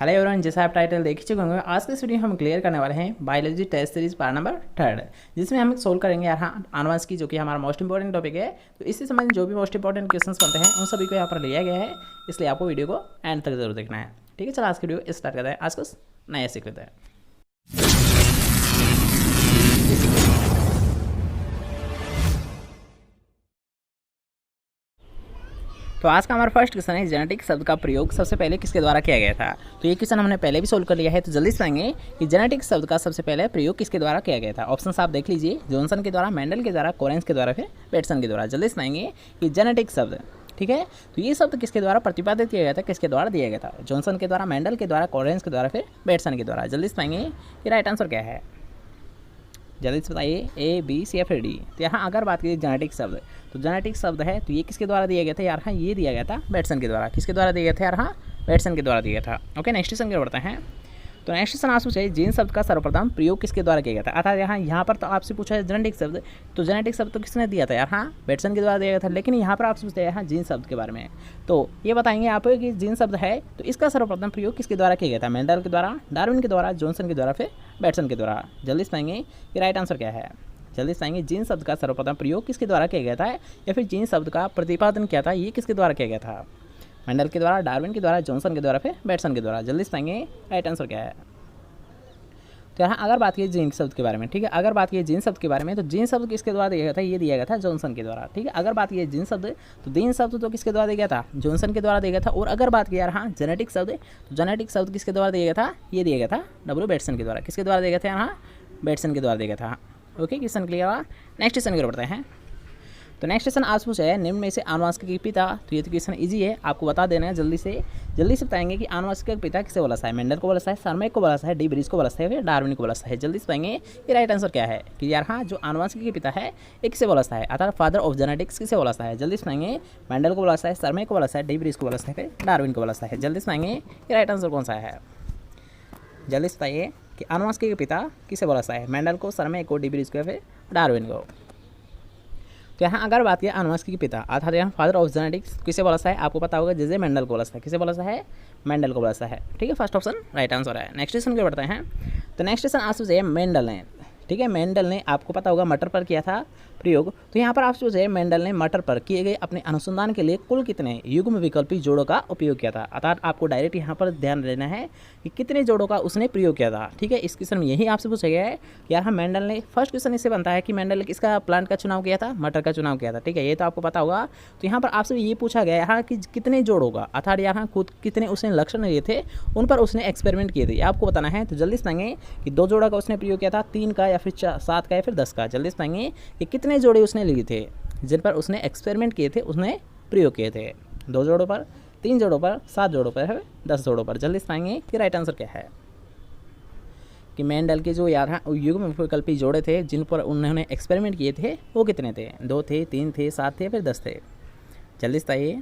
Hello everyone, जैसा आप title देख चुके होंगे, आज के इस वीडियो में हम क्लियर करने वाले हैं biology test series part number 3, जिसमें हम सोल्व करेंगे एडवांस की, जो कि हमारा मोस्ट इंपॉर्टेंट टॉपिक है। तो इससे संबंधित जो भी मोस्ट इंपॉर्टेंट क्वेश्चंस बनते हैं उन सभी को यहाँ पर लिया गया है, इसलिए आपको वीडियो को एंड तक जरूर देखना है। ठीक है, चलो आज की वीडियो स्टार्ट करते हैं। आज कुछ नया सीख लेते हैं। तो आज का हमारा फर्स्ट क्वेश्चन है, जेनेटिक शब्द का प्रयोग सबसे पहले किसके द्वारा किया गया था। तो ये क्वेश्चन हमने पहले भी सोल्व कर लिया है, तो जल्दी से पाएंगे कि जेनेटिक शब्द का सबसे पहले प्रयोग किसके द्वारा किया गया था। ऑप्शन आप देख लीजिए, जॉनसन के द्वारा, मेंडल के द्वारा, कोरेंस के द्वारा, फिर बेटसन के द्वारा। जल्दी से पाएंगे कि जेनेटिक शब्द, ठीक है, तो ये शब्द किसके द्वारा प्रतिपादित किया गया था, किसके द्वारा दिया गया था। जॉनसन के द्वारा, मेंडल के द्वारा, कोरेंस के द्वारा, फिर बेटसन के द्वारा। जल्दी से पाएंगे कि राइट आंसर क्या है। जल्दी से बताइए, ए, बी, सी या फिर डी। तो यहाँ अगर बात करिए जेनेटिक शब्द, तो जेनेटिक शब्द है, तो ये किसके द्वारा दिया गया था यार। हाँ, ये दिया गया था बेटसन के द्वारा। किसके द्वारा दिया गया था यार। हाँ, बेटसन के द्वारा दिया गया था। ओके, नेक्स्ट क्वेश्चन की ओर बढ़ते हैं। तो नेक्स्ट क्वेश्चन आपसे पूछा है, जीन शब्द का सर्वप्रथम प्रयोग किसके द्वारा किया गया था। अर्थात यहाँ पर तो आपसे पूछा है जेनेटिक शब्द, तो जेनेटिक शब्द तो किसने दिया था यार। हाँ, बेटसन के द्वारा दिया गया था। लेकिन यहाँ पर आपसे पूछते हैं यहाँ जीन शब्द के बारे में, तो ये बताएंगे आप कि जीन शब्द है तो इसका सर्वप्रथम प्रयोग किसके द्वारा किया गया था। मेंडल के द्वारा, डार्विन के द्वारा, जॉनसन के द्वारा, फिर बेटसन के द्वारा। जल्दी से पाएंगे कि राइट आंसर क्या है। जल्दी से आएंगे, जीन शब्द का सर्वप्रथम प्रयोग किसके द्वारा किया गया था, या फिर जीन शब्द का प्रतिपादन किया था, ये किसके द्वारा किया गया था। मेंडल के द्वारा, डार्विन के द्वारा, जॉनसन के द्वारा, फिर बेटसन के द्वारा। जल्दी से आएंगे राइट आंसर क्या है। तो यहाँ अगर बात की जीन शब्द के बारे में, ठीक है, अगर बात की जीन शब्द के बारे में, तो जीन शब्द किसके द्वारा दिया गया था, ये दिया गया था जॉनसन के द्वारा। ठीक है, अगर बात की जीन शब्द, तो जीन शब्द तो किसके द्वारा दिया गया था, जॉनसन के द्वारा दिया गया था। और अगर बात की यार हाँ जेनेटिक शब्द, तो जेनेटिक शब्द किसके द्वारा दिया गया था, ये दिया गया था डब्ल्यू बेटसन के द्वारा। किसके द्वारा दिया गया था यहाँ, बेटसन के द्वारा दिया गया था। ओके, क्वेश्चन क्लियर हुआ। नेक्स्ट क्वेश्चन की ओर बढ़ते हैं। तो नेक्स्ट क्वेश्चन आज पूछा है, निम्न में से आनुवंशिक के पिता, तो ये तो क्वेश्चन इजी है, आपको बता देना है। जल्दी से बताएंगे कि आनुवंशिक के पिता किसे बोला है। मेंडल को बोला है, सरमैक को बोला है, डी ब्रीज को बोला है, फिर डार्विन को बोला है। जल्दी से पाएंगे कि राइट आंसर क्या है कि यार हाँ, जो आनुवंशिक के पिता है ये किसे बोला है, अर्थात फादर ऑफ जेनेटिक्स किसे बोला है। जल्दी से पाएंगे, मेंडल को बोला है, सरमैक को बोला है, डी ब्रीज को बोला है, फिर डार्विन को बोला है। जल्दी से पाएंगे कि राइट आंसर कौन सा है। जल्दी से बताइए कि आनुवंशिक के पिता किसे बोला है, मेंडल को, सरमैक को, डी ब्रीज को, फिर डार्विन को। तो यहाँ अगर बात किया आनुवंशिक के पिता, अर्थात यहाँ फादर ऑफ जेनेटिक्स किसे बोला है, आपको पता होगा जे मेंडल को बोला है। किसे बोला है, मेंडल को बोला है। ठीक है, फर्स्ट ऑप्शन राइट आंसर है। नेक्स्ट क्वेश्चन के बढ़ते हैं। तो नेक्स्ट क्वेश्चन आपसे चाहिए मेंडल ने, ठीक है, मेंडल ने आपको पता होगा मटर पर किया था प्रयोग। तो यहाँ पर आपसे पूछे मेंडल ने मटर पर किए गए अपने अनुसंधान के लिए कुल कितने युग्म विकल्पी जोड़ों का उपयोग किया था। अर्थात आपको डायरेक्ट यहाँ पर ध्यान देना है कि कितने जोड़ों का उसने प्रयोग किया था। ठीक है, इस क्वेश्चन में यही आपसे पूछा गया है कि यार हाँ, मेंडल ने, फर्स्ट क्वेश्चन इससे बनता है कि मेंडल ने किसका प्लांट का चुनाव किया था, मटर का चुनाव किया था। ठीक है, ये तो आपको पता होगा। तो यहाँ पर आपसे ये पूछा गया है हाँ कि कितने जोड़ों का, अर्थात यहाँ खुद कितने उसने लक्षण लिए थे, उन पर उसने एक्सपेरिमेंट किए थे, ये आपको बताना है। तो जल्दी से पाएंगे कि 2 जोड़ा का उसने प्रयोग किया था, 3 का या फिर 7 का या फिर 10 का। जल्दी से पाएंगे कि कितने जोड़े उसने लिए थे जिन पर उसने एक्सपेरिमेंट किए थे, उसने प्रयोग किए थे। 2 जोड़ों पर, 3 जोड़ों पर, 7 जोड़ों पर, है 10 जोड़ों पर। जल्दी से पाएंगे कि राइट आंसर क्या है कि मेंडल के जो यार युग्म विकल्पी जोड़े थे जिन पर उन्होंने एक्सपेरिमेंट किए थे वो कितने थे, 2 थे, 3 थे, 7 थे, फिर 10 थे। जल्दी से बताइए।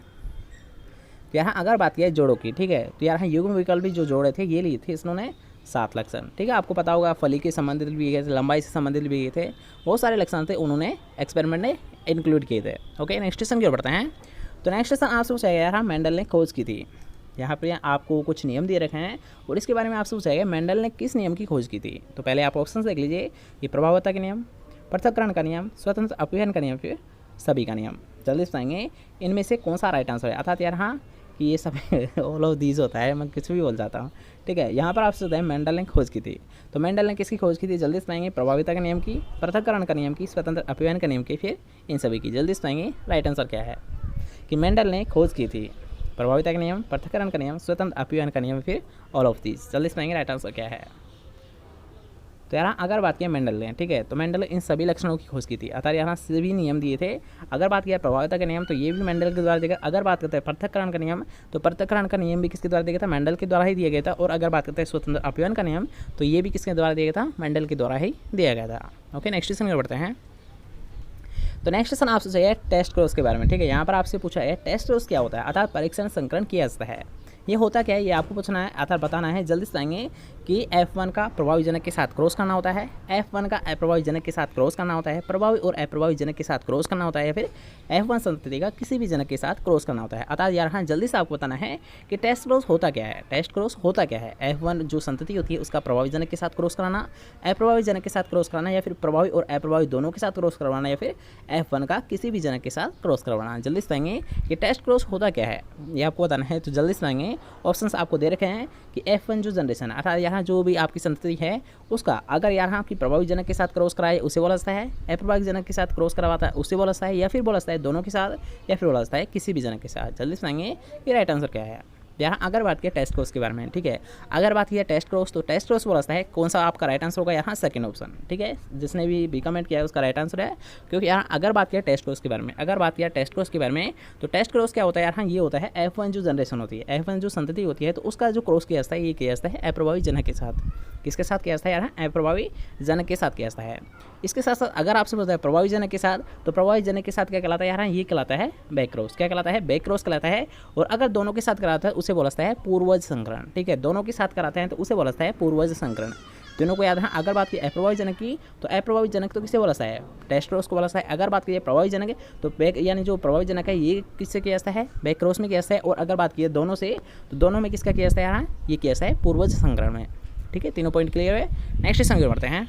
तो यहाँ अगर बात किया जोड़ों की, ठीक है, तो यार युग्म विकल्पी जो जोड़े थे ये लिए थे इन्होंने 7 लक्षण। ठीक है, आपको पता होगा फली के संबंधित भी गए थे, लंबाई से संबंधित भी गए थे, बहुत सारे लक्षण थे उन्होंने एक्सपेरिमेंट में इंक्लूड किए थे। ओके, नेक्स्ट क्वेश्चन की ओर बढ़ते हैं। तो नेक्स्ट क्वेश्चन आपसे पूछा गया यार मेंडल ने खोज की थी। यहाँ पर आपको कुछ नियम दिए रखे हैं और इसके बारे में आपसे पूछा गया मेंडल ने किस नियम की खोज की थी। तो पहले आप ऑप्शन देख लीजिए, ये प्रभावता के नियम, पृथक्करण का नियम, स्वतंत्र अपव्ययन का नियम, फिर सभी का नियम। जल्दी से पाएंगे इनमें से कौन सा राइट आंसर है। अर्थात यार हाँ कि ये सब ऑल ऑफ दीज होता है, मैं कुछ भी बोल जाता हूँ। ठीक है, यहाँ पर आपसे होता है मेंडल ने खोज की थी। तो मेंडल ने किसकी खोज की थी, जल्दी से पाएंगे प्रभाविता के नियम की, पृथक्करण का नियम की, स्वतंत्र अपव्ययन का नियम की, फिर इन सभी की। जल्दी से पाएंगे राइट आंसर क्या है कि मेंडल ने खोज की थी प्रभाविता का नियम, पृथक्करण का नियम, स्वतंत्र अपव्ययन का नियम, फिर ऑल ऑफ दीज। जल्दी से पाएंगे राइट आंसर क्या है। तो यार अगर बात किया मेंडल ने, ठीक है, तो मेंडल ने इन सभी लक्षणों की खोज की थी। अर्थात यहाँ सभी नियम दिए थे। अगर बात किया प्रभाविता का नियम, तो ये भी मेंडल के द्वारा दिया गया। अगर बात करते हैं पृथक्करण का नियम, तो पृथक्करण का नियम भी किसके द्वारा दिया गया था, मेंडल के द्वारा ही दिया गया था। और अगर बात करते हैं स्वतंत्र अपव्ययन का नियम, तो ये भी किसके द्वारा दिया गया था, मेंडल के द्वारा ही दिया गया था। ओके, नेक्स्ट क्वेश्चन बढ़ते हैं। तो नेक्स्ट क्वेश्चन आपसे चाहिए टेस्ट क्रॉस के बारे में। ठीक है, यहाँ पर आपसे पूछा है टेस्ट क्रॉस क्या होता है, अर्थात परीक्षण संकरण किया जाता है। ये होता क्या है ये आपको पूछना है अर्थात बताना है। जल्दी से बताएंगे कि F1 का प्रभावी जनक के साथ क्रॉस करना होता है, F1 का अप्रभावी जनक के साथ क्रॉस करना होता है, प्रभावी और अप्रभावी जनक के साथ क्रॉस करना होता है, या फिर F1 संतति का किसी भी जनक के साथ क्रॉस करना होता है। अर्थात यार हाँ जल्दी से आपको बताना है कि टेस्ट क्रॉस होता क्या है। टेस्ट क्रॉस होता क्या है, F1 जो संतति होती है उसका प्रभावी जनक के साथ क्रॉस कराना, अप्रभावी जनक के साथ क्रॉस कराना, या फिर प्रभावी और अप्रभावी दोनों के साथ क्रॉस करवाना, या फिर F1 का किसी भी जनक के साथ क्रॉस करवाना। जल्दी से बताएंगे कि टेस्ट क्रॉस होता क्या है ये आपको बताना है। तो जल्दी से बताएंगे, ऑप्शंस आपको दे रखे हैं कि F1 जो जनरेशन अर्थात यहाँ जो भी आपकी संतति है उसका अगर यहाँ की प्रभावी जनक के साथ क्रॉस कराए उसे बोला जाता है, अप्रभावी जनक के साथ क्रॉस करवाता है उसे बोला जाता है, या फिर बोला जाता है दोनों के साथ, या फिर बोला जाता है किसी भी जनक के साथ। जल्दी से बताएंगे कि राइट आंसर क्या है। यहाँ अगर बात की टेस्ट क्रॉस के बारे में, ठीक है, अगर बात की टेस्ट क्रॉस तो टेस्ट क्रॉस बोला जाता है कौन सा आपका राइट आंसर होगा, यहाँ सेकंड ऑप्शन, ठीक है, जिसने भी कमेंट किया है उसका राइट आंसर है। क्योंकि यहाँ अगर बात किया टेस्ट क्रॉस के बारे में, अगर बात किया टेस्ट क्रॉस के बारे में तो टेस्ट क्रॉस क्या होता है यहाँ ये होता है F1 जो जनरेशन होती है, F1 जो संतति होती है तो उसका जो क्रॉस किया जाता है ये किया जाता है अप्रभावी जनक के साथ। किसके साथ किया जाता है यार, अप्रभावी जनक के साथ किया जाता है। इसके साथ साथ अगर आपसे बोलता है प्रभावी जनक के साथ तो प्रभावी जनक के साथ क्या कहलाता है यार, ये कहलाता है बैक क्रॉस। क्या कहलाता है, बैक क्रॉस कहलाता है। और अगर दोनों के साथ कराता है उसे बोला जाता है पूर्वज संकरण, ठीक है, दोनों के साथ कराते हैं तो उसे बोला जाता है पूर्वज संकरण। दोनों को याद है। अगर बात की अप्रभावी जनक की तो अप्रभावी जनक तो किसे बोला जाता है, टेस्ट क्रॉस को बोला जाता है। अगर बात की प्रभावी जनक तो बैक यानी जो प्रभावी जनक है ये किससे किया जाता है, बैक क्रॉस में किया जाता है। और अगर बात की दोनों से तो दोनों में किसका किया जाता है यहाँ, ये किया जाता है पूर्वज संकरण में। ठीक है, तीनों पॉइंट क्लियर है। नेक्स्ट क्वेश्चन की बढ़ते हैं।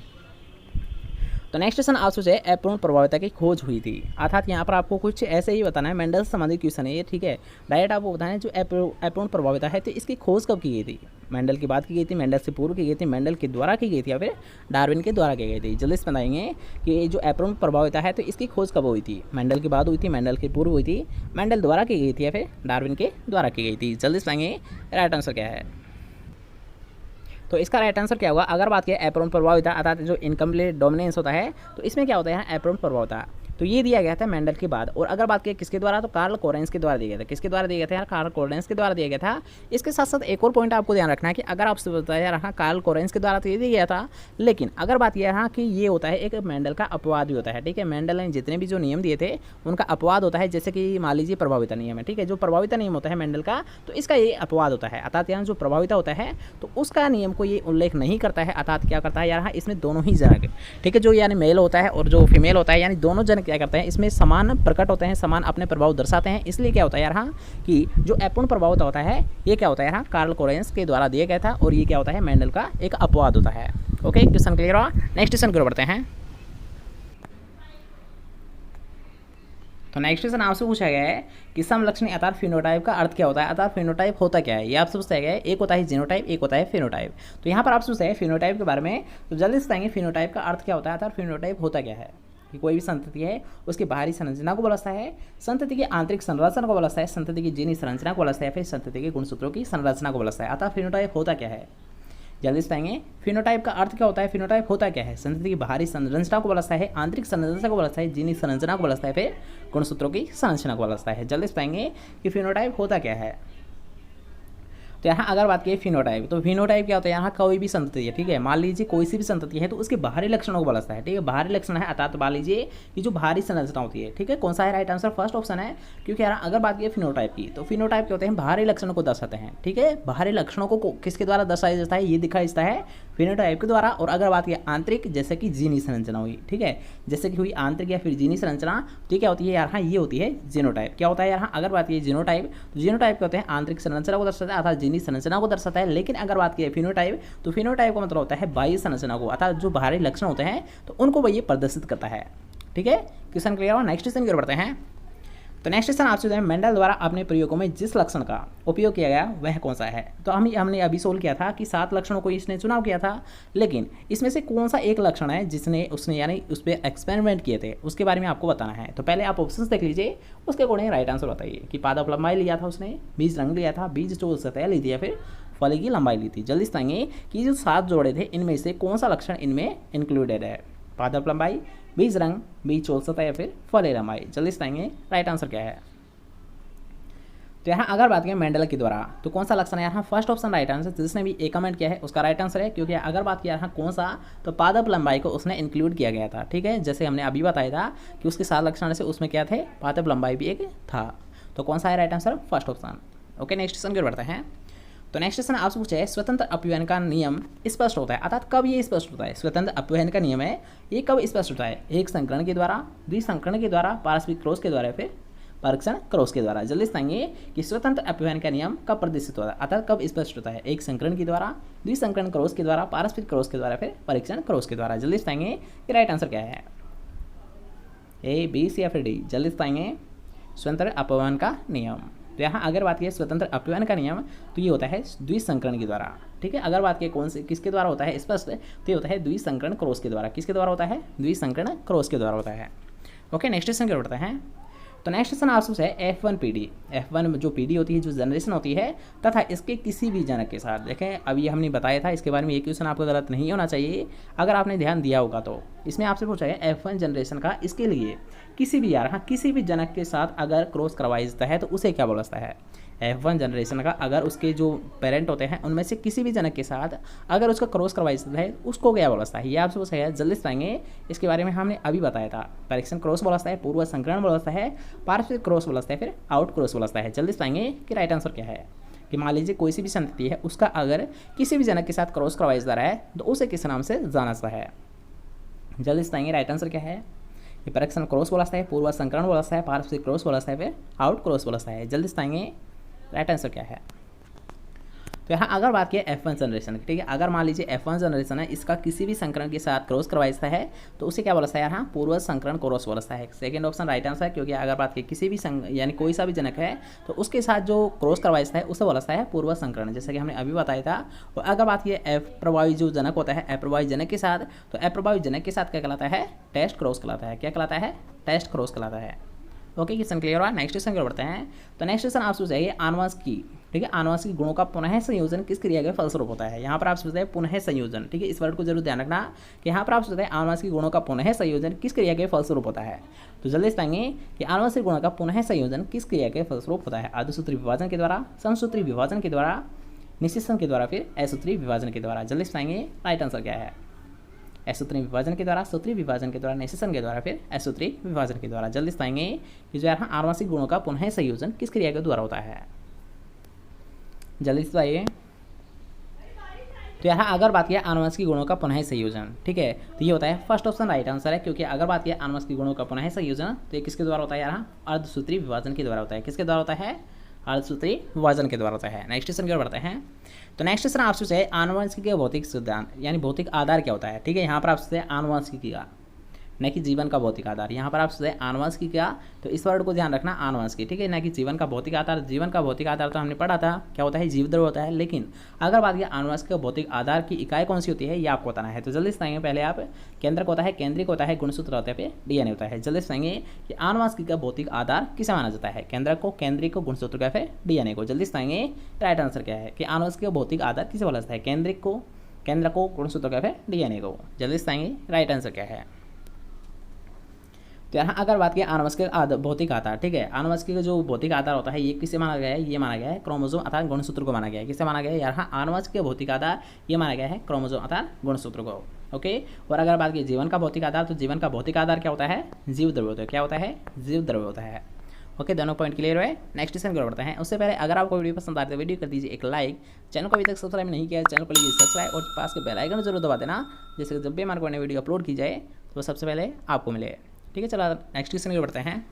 तो नेक्स्ट क्वेश्चन आपसे जो है अपूर्ण प्रभाविता की खोज हुई थी। अर्थात यहाँ पर आपको कुछ ऐसे ही बताना है, मेंडल से संबंधित क्वेश्चन है ये, ठीक है। डायरेक्ट आपको बताना है जो अपूर्ण प्रभाविता है तो इसकी खोज कब की गई थी। मेंडल की बात की गई थी, मेंडल से पूर्व की गई थी, मेंडल के द्वारा की गई थी, या फिर डार्विन के द्वारा की गई थी। जल्दी से बताएंगे कि जो अपूर्ण प्रभाविता है तो इसकी खोज कब हुई थी। मेंडल की बाद हुई थी, मेंडल के पूर्व हुई थी, मेंडल द्वारा की गई थी, या फिर डार्विन के द्वारा की गई थी। जल्दी से बताएंगे राइट आंसर क्या है। तो इसका राइट आंसर क्या होगा। अगर बात करें अपूर्ण प्रभाविता अर्थात जो इनकम्प्लीट डोमिनेंस होता है तो इसमें क्या होता है अपूर्ण प्रभाविता, तो ये दिया गया था मेंडल के बाद। और अगर बात करें किसके द्वारा तो कार्ल कोरेंस के द्वारा दिया गया था। किसके द्वारा दिया गया था यार, कार्ल कोरेंस के द्वारा दिया गया था। इसके साथ साथ एक और पॉइंट आपको ध्यान रखना है कि अगर आपसे बताया यार हाँ कार्ल कोरेंस के द्वारा तो ये दिया गया था, लेकिन अगर बात यह हाँ कि ये होता है एक मेंडल का अपवाद भी होता है। ठीक है, मेंडल ने जितने भी जो नियम दिए थे उनका अपवाद होता है। जैसे कि मान लीजिए प्रभाविता नियम है, ठीक है, जो प्रभाविता नियम होता है मेंडल का तो इसका ये अपवाद होता है। अर्थात यहाँ जो प्रभाविता होता है तो उसका नियम को ये उल्लेख नहीं करता है। अर्थात क्या करता है यार हाँ इसमें दोनों ही जनक, ठीक है, जो यानी मेल होता है और जो फीमेल होता है यानी दोनों जनक क्या करते हैं इसमें समान प्रकट होते हैं, समान अपने प्रभाव दर्शाते हैं। इसलिए क्या होता है यार हाँ कि जो अपूर्ण प्रभाविता होता है ये क्या होता है यार कार्ल कोरेंस के द्वारा दिया गया था और ये क्या होता है मेंडल का एक अपवाद होता है। ओके, क्वेश्चन क्लियर हुआ। नेक्स्ट क्वेश्चन की ओर बढ़ते हैं। तो नेक्स्ट क्वेश्चन आपसे पूछा गया है कि समलक्षणी अर्थात फिनोटाइप का अर्थ क्या होता है। अर्थात फिनोटाइप होता क्या है ये आपसे पूछा गया है। एक होता है जीनोटाइप, एक होता है फिनोटाइप। तो यहाँ पर आपसे पूछा है फिनोटाइप के बारे में, तो जल्दी से बताएंगे फिनोटाइप का अर्थ क्या होता है। अर्थात फिनोटाइप होता क्या है कि कोई भी संतति है उसकी बाहरी संरचना को बोला जाता है, संतति की आंतरिक संरचना को बोला जाता है, संतति की जीनी संरचना को बोला जाता है, फिर संतति के गुणसूत्रों की संरचना को बोला जाता है। अतः फिनोटाइप होता क्या है, जल्दी से बताएंगे फिनोटाइप का अर्थ क्या होता है। फिनोटाइप होता क्या है, संतति की बाहरी संरचना को बोला जाता है, आंतरिक संरचना को बोला जाता है, जीनी संरचना को बोला जाता है, फिर गुणसूत्रों की संरचना को बोला जाता है। जल्दी से बताएंगे कि फिनोटाइप होता क्या है। तो यहाँ अगर बात की फिनोटाइप तो फिनोटाइप क्या होता है, यहाँ कोई भी संतति है, ठीक है, मान लीजिए कोई सी भी संतति है तो उसके बाहरी लक्षणों को बोला जाता है। ठीक है, बाहरी लक्षण है अर्थात मान लीजिए कि जो बाहरी संरचना होती है, ठीक है, कौन सा है राइट आंसर, फर्स्ट ऑप्शन है। क्योंकि यार अगर बात की फिनोटाइप की तो फिनोटाइप क्या होते हैं बाहरी लक्षणों को दर्शाते हैं। ठीक है, बाहरी लक्षणों को किसके द्वारा दर्शाया जाता है, ये दिखाया जाता है फिनोटाइप के द्वारा। और अगर बात की आंतरिक जैसे कि जीनी संरचना हुई, ठीक है, जैसे कि हुई आंतरिक या फिर जीनी संरचना, तो क्या होती है यार हाँ ये होती है जीनोटाइप। क्या होता है यार हाँ अगर बात की जीनोटाइप तो जीनोटाइप क्या होते हैं आंतरिक संरचना को दर्शाता है अर्थात जीनी संरचना को दर्शाता है। लेकिन अगर बात की फिनोटाइप तो फिनोटाइप का मतलब होता है बाह्य संरचना को अर्थात जो बाहरी लक्षण होते हैं तो उनको वही प्रदर्शित करता है। ठीक है, क्वेश्चन क्लियर हुआ। नेक्स्ट क्वेश्चन की ओर बढ़ते हैं। तो नेक्स्ट क्वेश्चन आपसे जो है मेंडल द्वारा अपने प्रयोगों में जिस लक्षण का उपयोग किया गया वह कौन सा है। तो हमने अभी सोल्व किया था कि 7 लक्षणों को इसने चुनाव किया था, लेकिन इसमें से कौन सा एक लक्षण है जिसने उसने यानी उस पर एक्सपेरिमेंट किए थे उसके बारे में आपको बताना है। तो पहले आप ऑप्शंस देख लीजिए, उसके अकॉर्डिंग राइट आंसर बताइए कि पादप लंबाई लिया था उसने, बीज रंग लिया था, बीज चोल सतह ली थी, या फिर फल की लंबाई ली थी। जल्दी बताएंगे कि जो 7 जोड़े थे इनमें से कौन सा लक्षण इनमें इंक्लूडेड है, पादप लंबाई, बीज रंग, बीज चोल सतह, या फिर फल लंबाई। जल्दी बताएंगे राइट आंसर क्या है। तो यहाँ अगर बात करें मेंडल के द्वारा तो कौन सा लक्षण है यहाँ फर्स्ट ऑप्शन राइट आंसर, जिसने भी एक कमेंट किया है उसका राइट आंसर है। क्योंकि अगर बात किया यहाँ कौन सा तो पादप लंबाई को उसने इंक्लूड किया गया था। ठीक है, जैसे हमने अभी बताया था कि उसके 7 लक्षण से उसमें क्या थे पादप लंबाई भी एक था। तो कौन सा है right answer, first option. Okay, next question की ओर बढ़ते हैं। तो नेक्स्ट क्वेश्चन आपसे पूछा है स्वतंत्र अपव्ययन का नियम स्पष्ट होता है, अर्थात कब ये स्पष्ट होता है। स्वतंत्र अपव्ययन का नियम है ये कब स्पष्ट होता है, एक संकरण के द्वारा, द्विसंकरण के द्वारा, पारस्परिक क्रॉस के द्वारा, फिर परीक्षण क्रॉस के द्वारा। जल्दी बताएंगे कि स्वतंत्र अपव्ययन का नियम कब प्रदर्शित होता है, अर्थात कब स्पष्ट होता है, एक संकरण के द्वारा, द्विसंकरण क्रॉस के द्वारा, पारस्परिक क्रॉस के द्वारा, फिर परीक्षण क्रॉस के द्वारा। जल्दी बताएंगे कि राइट आंसर क्या है, ए, बी, सी या फिर डी। जल्दी बताएंगे स्वतंत्र अपव्ययन का नियम। तो यहाँ अगर बात की स्वतंत्र अपव्ययन का नियम तो ये होता है द्विसंकरण के द्वारा, ठीक है। अगर बात की कौन से किसके द्वारा होता है स्पष्ट, तो ये होता है द्विसंकरण क्रॉस के द्वारा। किसके द्वारा होता है, द्विसंकरण क्रॉस के द्वारा होता है। ओके, नेक्स्ट क्वेश्चन क्या बढ़ता है। तो नेक्स्ट क्वेश्चन आपसे है F1 PD, F1 जो PD होती है, जो जनरेशन होती है, तथा इसके किसी भी जनक के साथ। देखें अभी हमने बताया था इसके बारे में, ये क्वेश्चन आपको गलत नहीं होना चाहिए अगर आपने ध्यान दिया होगा। तो इसमें आपसे पूछा है F1 जनरेशन का इसके लिए किसी भी किसी भी जनक के साथ अगर क्रॉस करवाया जाता है तो उसे क्या बोला जाता है। F1 जनरेशन का अगर उसके जो पेरेंट होते हैं उनमें से किसी भी जनक के साथ अगर उसका क्रॉस करवाया जाता है उसको क्या बोला जाता है, ये आपसे पूछा है। जल्दी बताएंगे, इसके बारे में हमने अभी बताया था। परीक्षण क्रॉस बोला जाता है, पूर्व संकरण बोला जाता है, पारस्परिक क्रॉस बोला जाता है, फिर आउट क्रॉस बोला जाता है। जल्दी बताएंगे कि राइट आंसर क्या है, कि मान लीजिए कोई सी भी संतति है उसका अगर किसी भी जनक के साथ क्रॉस करवाया जा रहा है तो उसे किस नाम से जाना जाता है। जल्दी बताएंगे राइट आंसर क्या है, कि परीक्षण क्रॉस बोला जाता है, पूर्व संकरण बोला जाता है, पारस्परिक क्रॉस बोला जाता है, फिर आउट क्रॉस बोला जाता है। जल्दी बताएंगे राइट आंसर क्या है। तो यहाँ अगर बात की F1 जनरेशन की, ठीक है, अगर मान लीजिए F1 जनरेशन है इसका किसी भी संकरण के साथ क्रॉस करवाया जाता है तो उसे क्या बोला जाता है, यहाँ पूर्व संकरण क्रॉस बोला जाता है। सेकंड ऑप्शन राइट आंसर है, क्योंकि अगर बात की किसी भी यानी कोई सा भी जनक है तो उसके साथ जो क्रॉस करवाया जाता है उसे बोला जाता है पूर्व संकरण, जैसे कि हमने अभी बताया था। और अगर बात की F प्रभावी जो जनक होता है F प्रभावी जनक के साथ, तो F प्रभावी जनक के साथ क्या कहलाता है, टेस्ट क्रॉस कहलाता है। क्या कहलाता है, टेस्ट क्रॉस कहलाता है। ओके, क्वेश्चन क्लियर हुआ। नेक्स्ट क्वेश्चन बढ़ते हैं। तो नेक्स्ट क्वेश्चन आपसे पूछा है आनुवंशिकी, ठीक है, आनुवंशिक गुणों का पुनः संयोजन किस क्रिया के फलस्वरूप होता है। यहाँ पर आपसे पूछता है पुनः संयोजन, ठीक है, इस वर्ड को जरूर ध्यान रखना कि यहाँ पर आपसे पूछता है आनुवंशिक गुणों का पुनः संयोजन किस क्रिया के फलस्वरूप होता है। तो जल्दी बताएंगे कि आनुवंशिक गुणों का पुनः संयोजन किस क्रिया के फलस्वरूप होता है, अर्धसूत्री विभाजन के द्वारा, समसूत्री विभाजन के द्वारा, निषेचन के द्वारा, फिर असूत्री विभाजन के द्वारा। जल्दी बताएंगे राइट आंसर क्या है, असूत्री विभाजन के द्वारा, सूत्री विभाजन के द्वारा, निषेचन के द्वारा, फिर असूत्री विभाजन के द्वारा। जल्दी बताएंगे कि जो यहाँ आनुवंशिक गुणों का पुनः संयोजन किस क्रिया के द्वारा होता है। जल्दी बताइए। तो यहाँ अगर बात किया आनुवंशिक गुणों का पुनः संयोजन, ठीक है, तो ये होता है फर्स्ट ऑप्शन राइट आंसर है, क्योंकि अगर बात किया आनुवंशिक गुणों का पुनः संयोजन तो ये किसके द्वारा होता है, यहाँ अर्धसूत्री विभाजन के द्वारा होता है। किसके द्वारा होता है, अर्धसूत्री विभाजन के द्वारा होता है। नेक्स्ट क्वेश्चन की ओर बढ़ते हैं। तो नेक्स्ट क्वेश्चन आपसे है आनुवंशिकी के भौतिक सिद्धांत यानी भौतिक आधार क्या होता है, ठीक है। यहाँ पर आपसे आनुवंशिकी का, न कि जीवन का भौतिक आधार। यहाँ पर आपसे आनुवंशिकी का, तो इस वर्ड को ध्यान रखना, आनुवंशिकी, ठीक है, न कि जीवन का भौतिक आधार। जीवन का भौतिक आधार तो हमने पढ़ा था क्या होता है, जीवद्रव्य होता है। लेकिन अगर बात की आनुवंशिक भौतिक आधार की इकाई कौन सी होती है, ये आपको बताना है। तो जल्दी बताएंगे, पहले आप केंद्रक होता है, केंद्रिक होता है, गुणसूत्र होता है, फिर डीएनए होता है। जल्दी बताएंगे कि आनुवंशिकी का भौतिक आधार किसे माना जाता है, केंद्रक को, केंद्रिक को, गुणसूत्र का, फिर डीएनए को। जल्दी बताएंगे राइट आंसर क्या है, कि आनुवंशिकी का भौतिक आधार किसे बोला जाता है, केंद्रिक को, केंद्र को, गुणसूत्र का, फिर डीएनए को। जल्दी बताएंगे राइट आंसर क्या है। तो यहाँ अगर बात की आनुवंशिक भौतिक आधार, ठीक है, आनुवंशिकी का जो भौतिक आधार होता है ये किसे माना गया है, ये माना गया है क्रोमोसोम अर्थात गुणसूत्र को माना गया है। किसे माना गया है, यहाँ आनुवंशिक भौतिक आधार ये माना गया है क्रोमोसोम अर्थात गुणसूत्र को। ओके, और अगर बात की जीवन का भौतिक आधार, तो जीवन का भौतिक आधार क्या होता है, जीव द्रव्य होता है। क्या होता है, जीव द्रव्य होता है। ओके, दोनों पॉइंट क्लियर हुए। नेक्स्ट क्वेश्चन की ओर बढ़ते हैं। उससे पहले अगर आपको वीडियो पसंद आए तो वीडियो कर दीजिए एक लाइक, चैनल को अभी तक सब्सक्राइब नहीं किया है चैनल को लीजिए सब्सक्राइब और पास के बेल आइकन जरूर दबा देना, जैसे जब भी हमारे को नई वीडियो अपलोड की जाए तो सबसे पहले आपको मिले। ठीक है, चलो नेक्स्ट क्वेश्चन की बढ़ते हैं।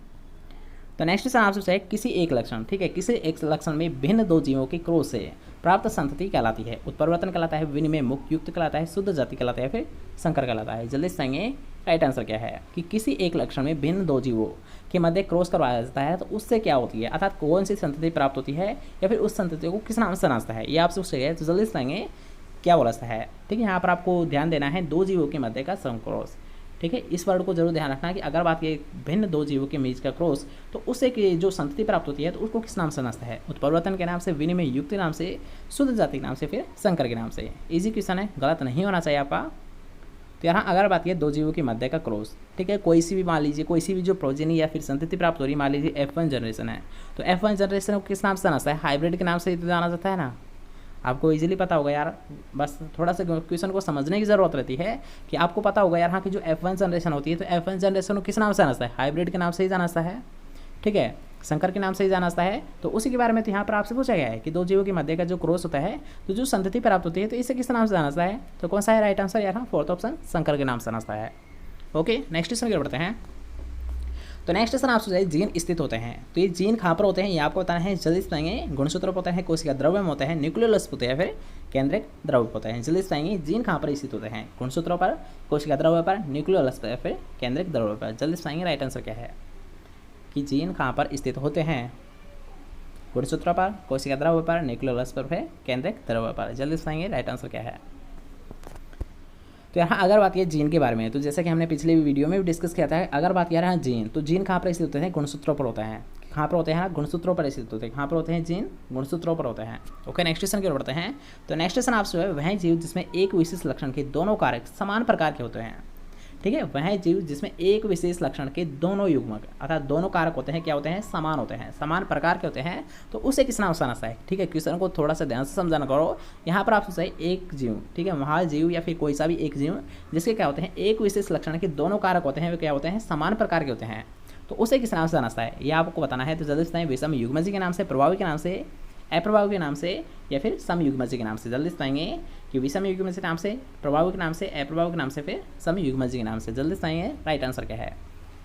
तो नेक्स्ट क्वेश्चन आपसे है किसी एक लक्षण, ठीक है, किसी एक लक्षण में भिन्न दो जीवों के क्रॉस से प्राप्त संतति कहलाती है, उत्परिवर्तन कहलाता है, विनिमय मुक्त युक्त कहलाता है, शुद्ध जाति कहलाता है, फिर संकर कहलाता है। जल्दी बताएंगे राइट आंसर क्या है, कि किसी एक लक्षण में भिन्न दो जीवों के मध्य क्रॉस करवाया जाता है तो उससे क्या होती है, अर्थात कौन सी संतति प्राप्त होती है या फिर उस संतति को किस नाम से जाना जाता है, ये आपसे पूछा गया है। तो जल्दी बताएंगे क्या बोला जाता है। ठीक है, यहाँ पर आपको ध्यान देना है दो जीवों के मध्य का संक्रॉस। ठीक है, इस वर्ड को जरूर ध्यान रखना कि अगर बात की भिन्न दो जीवों के बीच का क्रॉस तो उससे जो संतति प्राप्त होती है तो उसको किस नाम से समझता है, उत्परिवर्तन के नाम से, विनिमय युक्त नाम से, शुद्ध जाति के नाम से, फिर संकर के नाम से। इजी क्वेश्चन है, गलत नहीं होना चाहिए आपका। तो यहाँ अगर बात की दो जीवों के मध्य का क्रॉस, ठीक है, कोई सी भी मान लीजिए कोई सी भी जो प्रोजेनी या फिर संतति प्राप्त हो रही है, मान लीजिए F1 जनरेशन है तो F1 जनरेशन को किस नाम से समझता है, हाइब्रिड के नाम से जाना जाता है ना। आपको इजीली पता होगा यार, बस थोड़ा सा क्वेश्चन को समझने की ज़रूरत रहती है कि आपको पता होगा यार हाँ कि जो F1 जनरेशन होती है तो F1 जनरेशन को किस नाम से जाना जाता है, हाइब्रिड के नाम से ही जाना जाता है। ठीक है, संकर के नाम से ही जाना जाता है। तो उसी के बारे में तो यहाँ पर आपसे पूछा गया है कि दो जीवों के मध्य का जो क्रॉस होता है तो जो संतति प्राप्त होती है तो इसे किस नाम से जाना जाता है, तो कौन सा है राइट आंसर यहाँ फोर्थ ऑप्शन संकर के नाम से जाना जाता है। ओके, नेक्स्ट क्वेश्चन की ओर बढ़ते हैं। तो नेक्स्ट क्वेश्चन आपसे जीन स्थित होते हैं, तो ये जीन कहाँ पर होते हैं ये आपको बताना है, जल्दी से बताएंगे। गुणसूत्र होता है, कोशिका द्रव्य में होता है, न्यूक्लियोलस होते हैं, फिर केंद्रक द्रव्य होता है। जल्दी से बताएंगे जीन कहाँ पर स्थित होते हैं, गुणसूत्रों पर, कोशिका द्रव्य पर, न्यूक्लियोलस पर, फिर केंद्रक द्रव्य पर। जल्दी से बताएंगे राइट आंसर क्या है कि जीन कहाँ पर स्थित होते हैं, गुणसूत्रों पर, कोशिका द्रव्य पर, न्यूक्लियोलस पर, फिर केंद्रक द्रव्य पर। जल्दी से बताएंगे राइट आंसर क्या है। तो यहाँ अगर बात की जीन के बारे में, तो जैसे कि हमने पिछले वीडियो में भी डिस्कस किया था, अगर बात किया है जीन, तो जीन कहाँ पर स्थित होते हैं, गुणसूत्रों पर होता है। कहाँ पर होते हैं, गुणसूत्रों पर स्थित होते हैं। कहाँ पर होते हैं जीन, गुणसूत्रों पर होते हैं। ओके, नेक्स्ट क्वेश्चन की ओर बढ़ते हैं। तो नेक्स्ट क्वेश्चन आपसे है वह जीव जिसमें एक विशेष लक्षण के दोनों कारक समान प्रकार के होते हैं। ठीक है, वह जीव जिसमें एक विशेष लक्षण के दोनों युग्मक अर्थात दोनों कारक होते हैं क्या होते हैं, समान होते हैं, समान प्रकार के होते हैं, तो उसे किस नाम से जाना जाता है। ठीक है, क्वेश्चन को थोड़ा सा ध्यान से समझाना करो। यहाँ पर आपसे एक जीव, ठीक है, महाजीव या फिर कोई सा भी एक जीव जिसके क्या होते हैं एक विशेष लक्षण के दोनों कारक होते हैं, वे क्या होते हैं, समान प्रकार के होते हैं, तो उसे किस नाम से जाना जाता है ये आपको बताना है। तो जल्दी से बताएं, विषम युग्मजी के नाम से, प्रभावी के नाम से, अप्रभावी के नाम से, या फिर सम युग्मजी के नाम से। जल्दी से बताएंगे कि विषम युग्मजी के नाम से, प्रभावी के नाम से, अप्रभावी के नाम से, फिर सम युग्मजी के नाम से। जल्दी से बताएंगे राइट आंसर क्या है।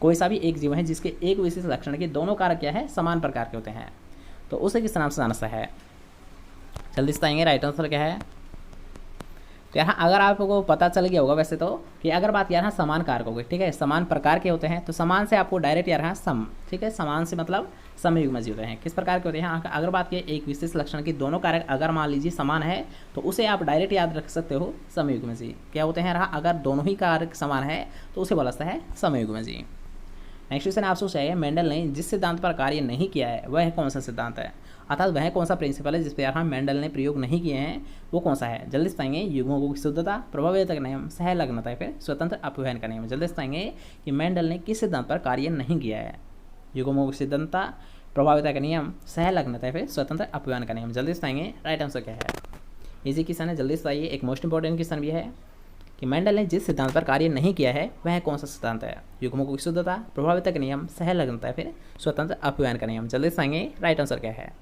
कोई सा भी एक जीव है जिसके एक विशेष लक्षण के दोनों कारक क्या है, समान प्रकार के होते हैं, तो उसे किस नाम से जाना है। जल्दी से बताएंगे राइट आंसर क्या है। तो यहाँ अगर आपको पता चल गया होगा वैसे तो कि अगर बात यहाँ समान कारक होगी, ठीक है, समान प्रकार के होते हैं, तो समान से आपको डायरेक्ट यहाँ सम, ठीक है, समान से मतलब समयुग्मजी होते हैं। किस प्रकार के होते हैं, अगर बात की एक विशेष लक्षण की दोनों कारक अगर मान लीजिए समान है तो उसे आप डायरेक्ट याद रख सकते हो समयुग्मजी। क्या होते हैं, अगर दोनों ही कारक समान है तो उसे बोला जाता है समयुग्मजी। नेक्स्ट क्वेश्चन आपसे चाहिए, मेंडल ने जिस सिद्धांत पर कार्य नहीं किया है वह कौन सा सिद्धांत है, अर्थात वह कौन सा प्रिंसिपल है जिस पर यहाँ मेंडल ने प्रयोग नहीं किए हैं, वो कौन सा है। जल्दी से बताएंगे, युग्मों की शुद्धता, प्रभाव्यता का नियम, सहलग्नता, फिर स्वतंत्र अपव्ययन का नियम। जल्दी से बताएंगे कि मेंडल ने किस सिद्धांत पर कार्य नहीं किया है, युग्मों की सिद्धांतता, प्रभाव्यता का नियम, सहलग्नता, फिर स्वतंत्र अपव्ययन का नियम। जल्दी से बताएंगे राइट आंसर क्या है। इजी क्वेश्चन है, जल्दी से बताइए। एक मोस्ट इंपॉर्टेंट क्वेश्चन भी है कि मेंडल ने जिस सिद्धांत पर कार्य नहीं किया है वह कौन सा सिद्धांत है, युग्मों की शुद्धता, प्रभाव्यता का नियम, सहलग्नता, फिर स्वतंत्र अपव्ययन का नियम। जल्दी से बताएंगे राइट आंसर क्या है।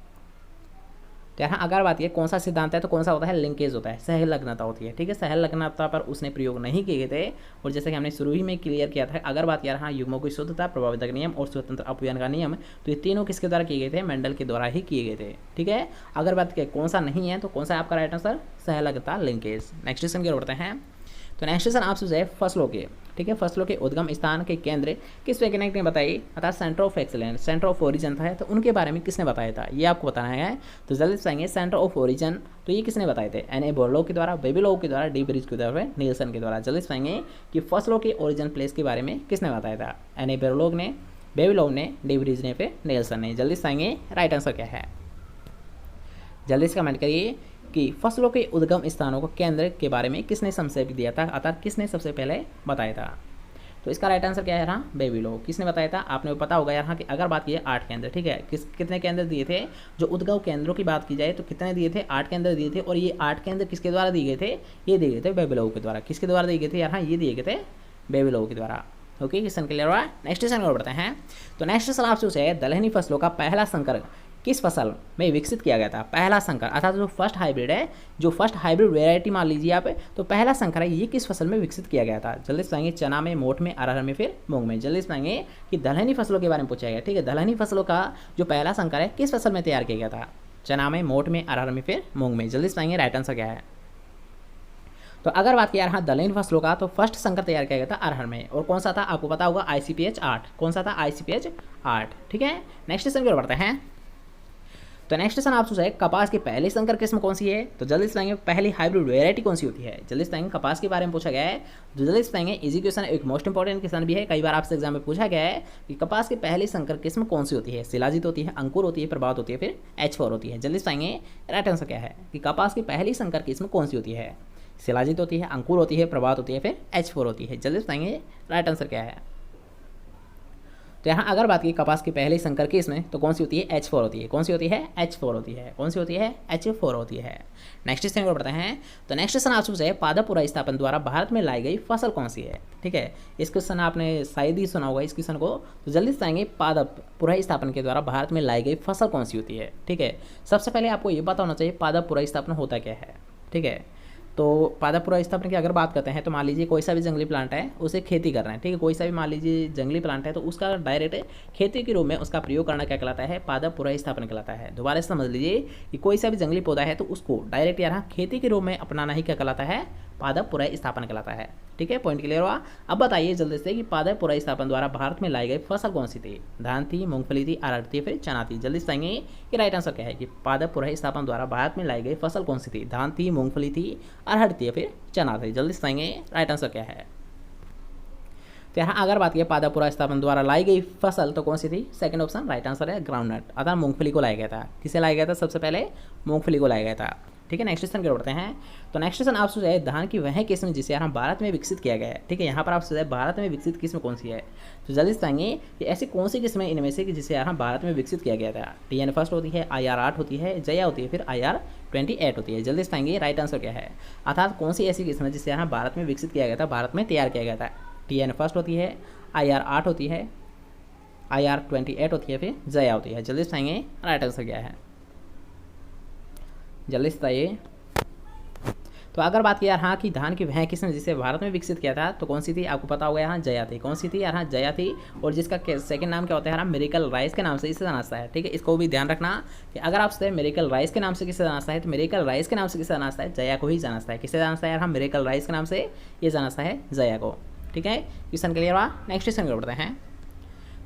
तो यहाँ अगर बात है कौन सा सिद्धांत है तो कौन सा होता है, लिंकेज होता है, सहलग्नता होती है। ठीक है, सहलग्नता पर उसने प्रयोग नहीं किए थे, और जैसे कि हमने शुरू ही में क्लियर किया था, अगर बात किया हाँ युग्मों की शुद्धता, प्रभाव्यता का नियम और स्वतंत्र अपव्ययन का नियम, तो ये तीनों किसके द्वारा किए गए थे, मेंडल के द्वारा ही किए गए थे। ठीक है, अगर बात किया कौन सा नहीं है तो कौन सा आपका राइट आंसर, सहलग्नता, लिंकेज। नेक्स्ट क्वेश्चन की ओर बढ़ते हैं। तो नेक्स्ट क्वेश्चन आपसे जो है फसलों के, ठीक है, फसलों के उद्गम स्थान के केंद्र किस वैज्ञानिक ने बताई, अर्थात centre of excellence, centre of origin था, तो उनके बारे में किसने बताया था ये आपको बताना है। तो जल्दी से बताएंगे सेंटर ऑफ ओरिजिन, तो ये किसने बताए थे, एन.ए. बोरलॉग के द्वारा, बेबीलॉग के द्वारा, डी ब्रिज के द्वारा, नीलसन के द्वारा। जल्दी से बताएंगे कि फसलों के ओरिजिन प्लेस के बारे में किसने बताया था, एन.ए. बोरलॉग ने, बेबीलॉग ने, डी ब्रिज ने, फिर नीलसन ने। जल्दी से बताएंगे राइट आंसर क्या है। जल्दी से कमेंट करिए कि फसलों के उद्गम स्थानों को केंद्र के बारे में किसने संक्षेप दिया था, अर्थात किसने सबसे पहले बताया था। तो इसका राइट आंसर क्या है यहाँ, बेबीलॉग। किसने बताया था, आपने पता होगा यहाँ कि अगर बात की 8 केंद्र, ठीक है, कितने केंद्र दिए थे, जो उद्गम केंद्रों की बात की जाए तो कितने दिए थे, 8 केंद्र दिए थे, और ये 8 केंद्र किसके द्वारा दिए गए थे, ये दिए गए थे बेबीलॉग के द्वारा। किसके द्वारा दिए गए थे यहाँ, ये दिए गए थे बेबीलॉग के द्वारा। ओके, क्वेश्चन क्लियर हुआ। नेक्स्ट क्वेश्चन और बढ़ते हैं। तो नेक्स्ट क्वेश्चन आपसे पूछे, दलहनी फसलों का पहला संकर किस फसल में विकसित किया गया था, पहला संकर, अर्थात जो फर्स्ट हाइब्रिड है, जो फर्स्ट हाइब्रिड वेराइटी मान लीजिए आप, तो पहला संकर है, ये किस फसल में विकसित किया गया था। जल्दी से बताएंगे, चना में, मोठ में, अरहर में, फिर मूंग में। जल्दी से बताएंगे कि दलहनी फसलों के बारे में पूछा गया। ठीक है, दलहनी फसलों का जो पहला संकर है किस फसल में तैयार किया गया था, चना में, मोठ में, अरहर में, फिर मूंग में। जल्दी से बताएंगे राइट आंसर क्या है। तो अगर बात किया हाँ दलहनी फसलों का, तो फर्स्ट संकर तैयार किया गया था अरहर में, और कौन सा था आपको पता होगा, ICPH 8। कौन सा था, ICPH 8। ठीक है, नेक्स्ट क्वेश्चन की ओर बढ़ते हैं। तो नेक्स्ट क्वेश्चन आपसे पूछा है, कपास की पहली संकर किस्म कौन सी है। तो जल्दी से बताएंगे पहली हाइब्रिड वेराइटी कौन सी होती है। जल्दी से बताएंगे, कपास के बारे में पूछा गया है, तो जल्दी से बताएंगे। इजी क्वेश्चन, एक मोस्ट इंपॉर्टेंट क्वेश्चन भी है, कई बार आपसे एग्जाम में पूछा गया है कि कपास की पहली संकर किस्म कौन सी होती है। शिलाजीत होती है, अंकुर होती है, प्रभात होती है, फिर H4 होती है। जल्दी से बताएंगे राइट आंसर क्या है कि कपास की पहली संकर किस्म कौन सी होती है। शिलाजीत होती है, अंकुर होती है, प्रभात होती है, फिर H4 होती है। जल्दी से बताएंगे राइट आंसर क्या है। तो यहाँ अगर बात की कपास की पहली संकर किस्म तो कौन सी होती है, H4 होती है। कौन सी होती है, H4 होती है। कौन सी होती है, H4 होती है। नेक्स्ट क्वेश्चन को पढ़ते हैं। तो नेक्स्ट क्वेश्चन आपसे पूछा है पादप पुनर्स्थापन द्वारा भारत में लाई गई फसल कौन सी है। ठीक है, इस क्वेश्चन आपने शायद ही सुना होगा इस क्वेश्चन को, तो जल्दी से आएंगे पादप पुनर्स्थापन के द्वारा भारत में लाई गई फसल कौन सी होती है। ठीक है, सबसे पहले आपको ये पता होना चाहिए पादप पुनर्स्थापन होता क्या है। ठीक है, तो पादप पुनर्स्थापन की अगर बात करते हैं तो मान लीजिए कोई सा भी जंगली प्लांट है उसे खेती कर रहे हैं। ठीक है, कोई सा भी मान लीजिए जंगली प्लांट है तो उसका डायरेक्ट खेती के रूप में उसका प्रयोग करना क्या कहलाता है, पादप पुनर्स्थापन कहलाता है। दोबारा समझ लीजिए कि कोई सा भी जंगली पौधा है तो उसको डायरेक्ट यहाँ खेती के रूप में अपनाना ही क्या कहलाता है, पादप पुनर्स्थापन कहलाता है। ठीक है, पॉइंट क्लियर हुआ। अब बताइए जल्दी से कि पादप पुनर्स्थापन द्वारा भारत में लाई गई फसल कौन सी थी। धान थी, मूंगफली थी, अरहर थी, फिर चना थी। जल्दी से बताएंगे कि राइट आंसर क्या है कि पादप पुनर्स्थापन द्वारा भारत में लाई गई फसल कौन सी थी। धान थी, मूंगफली थी, अरहर थी, फिर चना थी। जल्दी से बताएंगे राइट आंसर क्या है। तो यहाँ अगर बात की पादप पुनर्स्थापन द्वारा लाई गई फसल तो कौन सी थी, सेकंड ऑप्शन राइट आंसर है ग्राउंडनट, अर्थात मूंगफली को लाया गया था। किसे लाया गया था, सबसे पहले मूंगफली को लाया गया था। ठीक है, नेक्स्ट क्वेश्चन की ओर बढ़ते हैं। तो नेक्स्ट क्वेश्चन आपसे है धान की वह किस्म जिसे यहाँ भारत में विकसित किया गया है। ठीक है, यहाँ पर आपसे भारत में विकसित किस्म कौन सी है, तो जल्दी बताएंगे कि ऐसी कौन सी किस्म है इनमें से कि जिसे यहाँ भारत में विकसित किया गया था। TN फर्स्ट होती है, IR 8 होती है, जया होती है, फिर IR 28 होती है। जल्दी बताएंगे राइट आंसर क्या है, अर्थात कौन सी ऐसी किस्म है जिसे यहाँ भारत में विकसित किया गया था, भारत में तैयार किया गया था। TN फर्स्ट होती है, IR 8 होती है, IR 28 होती है, फिर जया होती है। जल्दी बताएंगे राइट आंसर क्या है, जल्दी बताइए। तो अगर बात की यार हाँ कि धान की वह किस्म जिसे भारत में विकसित किया था तो कौन सी थी, आपको पता होगा यहाँ जया थी। कौन सी थी यार, हाँ जया थी, और जिसका सेकंड नाम क्या होता है यार, मिरेकल राइस के नाम से इसे जाना जाता है। ठीक है, इसको भी ध्यान रखना कि अगर आपसे मिरेकल राइस के नाम से किसे जाना जाता है तो मिरेकल राइस के नाम से किसे जाना जाता है, जया को ही जाना जाता है। किसे जाना जाता है यार, हम मिरेकल राइस के नाम से ये जाना जाता है जया को। ठीक है, क्वेश्चन क्लियर हुआ। नेक्स्ट क्वेश्चन को बढ़ते हैं।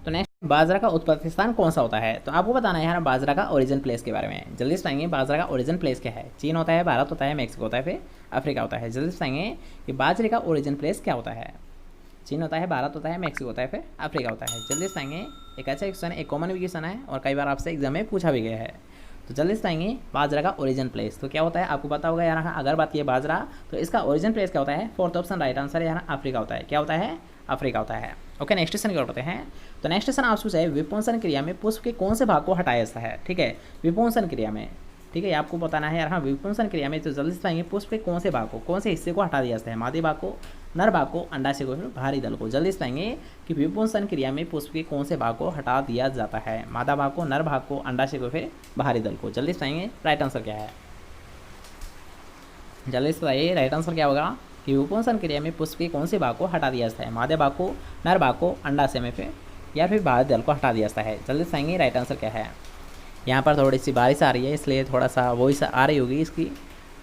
तो नेक्स्ट बाजरा का उत्पत्ति स्थान कौन सा होता है, तो आपको बताना है यार बाजरा का ओरिजिन प्लेस के बारे में। जल्दी बताएंगे बाजरा का ओरिजिन प्लेस क्या है। चीन होता है, भारत होता है, मैक्सिको होता है, फिर अफ्रीका होता है। जल्दी बताएंगे कि बाजरे का ओरिजिन प्लेस क्या होता है। चीन होता है, भारत होता है, मैक्सिको होता है, फिर अफ्रीका होता है। जल्दी बताएंगे, एक अच्छा क्वेश्चन है, एक कॉमन भी क्वेश्चन है और कई बार आपसे एग्जाम में पूछा भी गया है। तो जल्दी बताएंगे बाजरा का ओरिजिन प्लेस तो क्या होता है, आपको पता होगा यार अगर बात की बाजरा तो इसका ओरिजिन प्लेस क्या होता है, फोर्थ ऑप्शन राइट आंसर है यार अफ्रीका होता है। क्या होता है, अफ्रीका होता है। ओके, नेक्स्ट क्वेश्चन की ओर बढ़ते हैं। तो नेक्स्ट क्वेश्चन आपसे पूछा है विपुंसन क्रिया में पुष्प के कौन से भाग को हटाया जाता है। ठीक है, विपुंसन क्रिया में, ठीक है, आपको बताना है यार हाँ विपुंसन क्रिया में तो जल्दी से पुष्प के कौन से भाग को, कौन से हिस्से को हटा दिया जाता है, मादा भाग को, नर भाग को, अंडाशय को, फिर बाहरी दल को। जल्दी बताएंगे कि विपुंसन क्रिया में पुष्प के कौन से भाग को हटा दिया जाता है, मादा भाग को, नर भाग को, अंडाशय को, फिर बाहरी दल को। जल्दी बताएंगे राइट आंसर क्या है, जल्दी बताइए राइट आंसर क्या होगा कि विपुंसन क्रिया में पुष्प के कौन से भाग को हटा दिया जाता है, मादा भाग को, नर भाग को, अंडाशय में फिर या फिर बाहरी दल को हटा दिया जाता है। जल्दी बताएंगे राइट आंसर क्या है। यहाँ पर थोड़ी सी बारिश आ रही है इसलिए थोड़ा सा वॉइस आ रही होगी इसकी,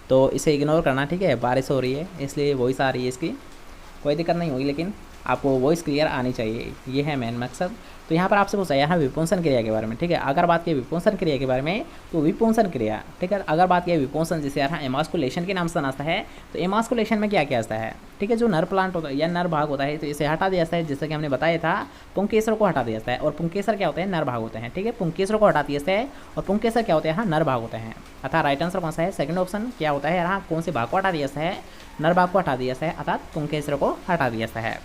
तो इसे इग्नोर करना। ठीक है, बारिश हो रही है इसलिए वॉइस आ रही है इसकी, कोई दिक्कत नहीं होगी, लेकिन आपको वॉइस क्लियर आनी चाहिए, ये है मेन मकसद। तो यहाँ पर आपसे पूछा यहाँ विपुंसन क्रिया के बारे में। ठीक है, अगर बात की विपुंसन क्रिया के बारे में तो विपुंसन क्रिया, ठीक है, अगर बात की विपुंसन जिसे यहाँ एमास्कुलेशन के नाम से आता है तो एमास्कुलेशन में क्या आता है। ठीक है, जो नर प्लांट होता है या नर भाग होता है तो इसे हटा दिया जाता है, जैसे कि हमने बताया था पुंकेसर को हटा दिया जाता है, और पुंकेसर क्या होते हैं, नर भाग होते हैं। ठीक है, पुंकेसर को हटा दिया जाता है और पुंकेसर क्या होते हैं, नर भाग होते हैं। अर्थात राइट आंसर कौन सा है, सेकंड ऑप्शन क्या होता है यहाँ, कौन से भाग को हटा दिया जाता है, नर भाग को हटा दिया जाता है, अर्थात पुंकेसर को हटा दिया जाता है।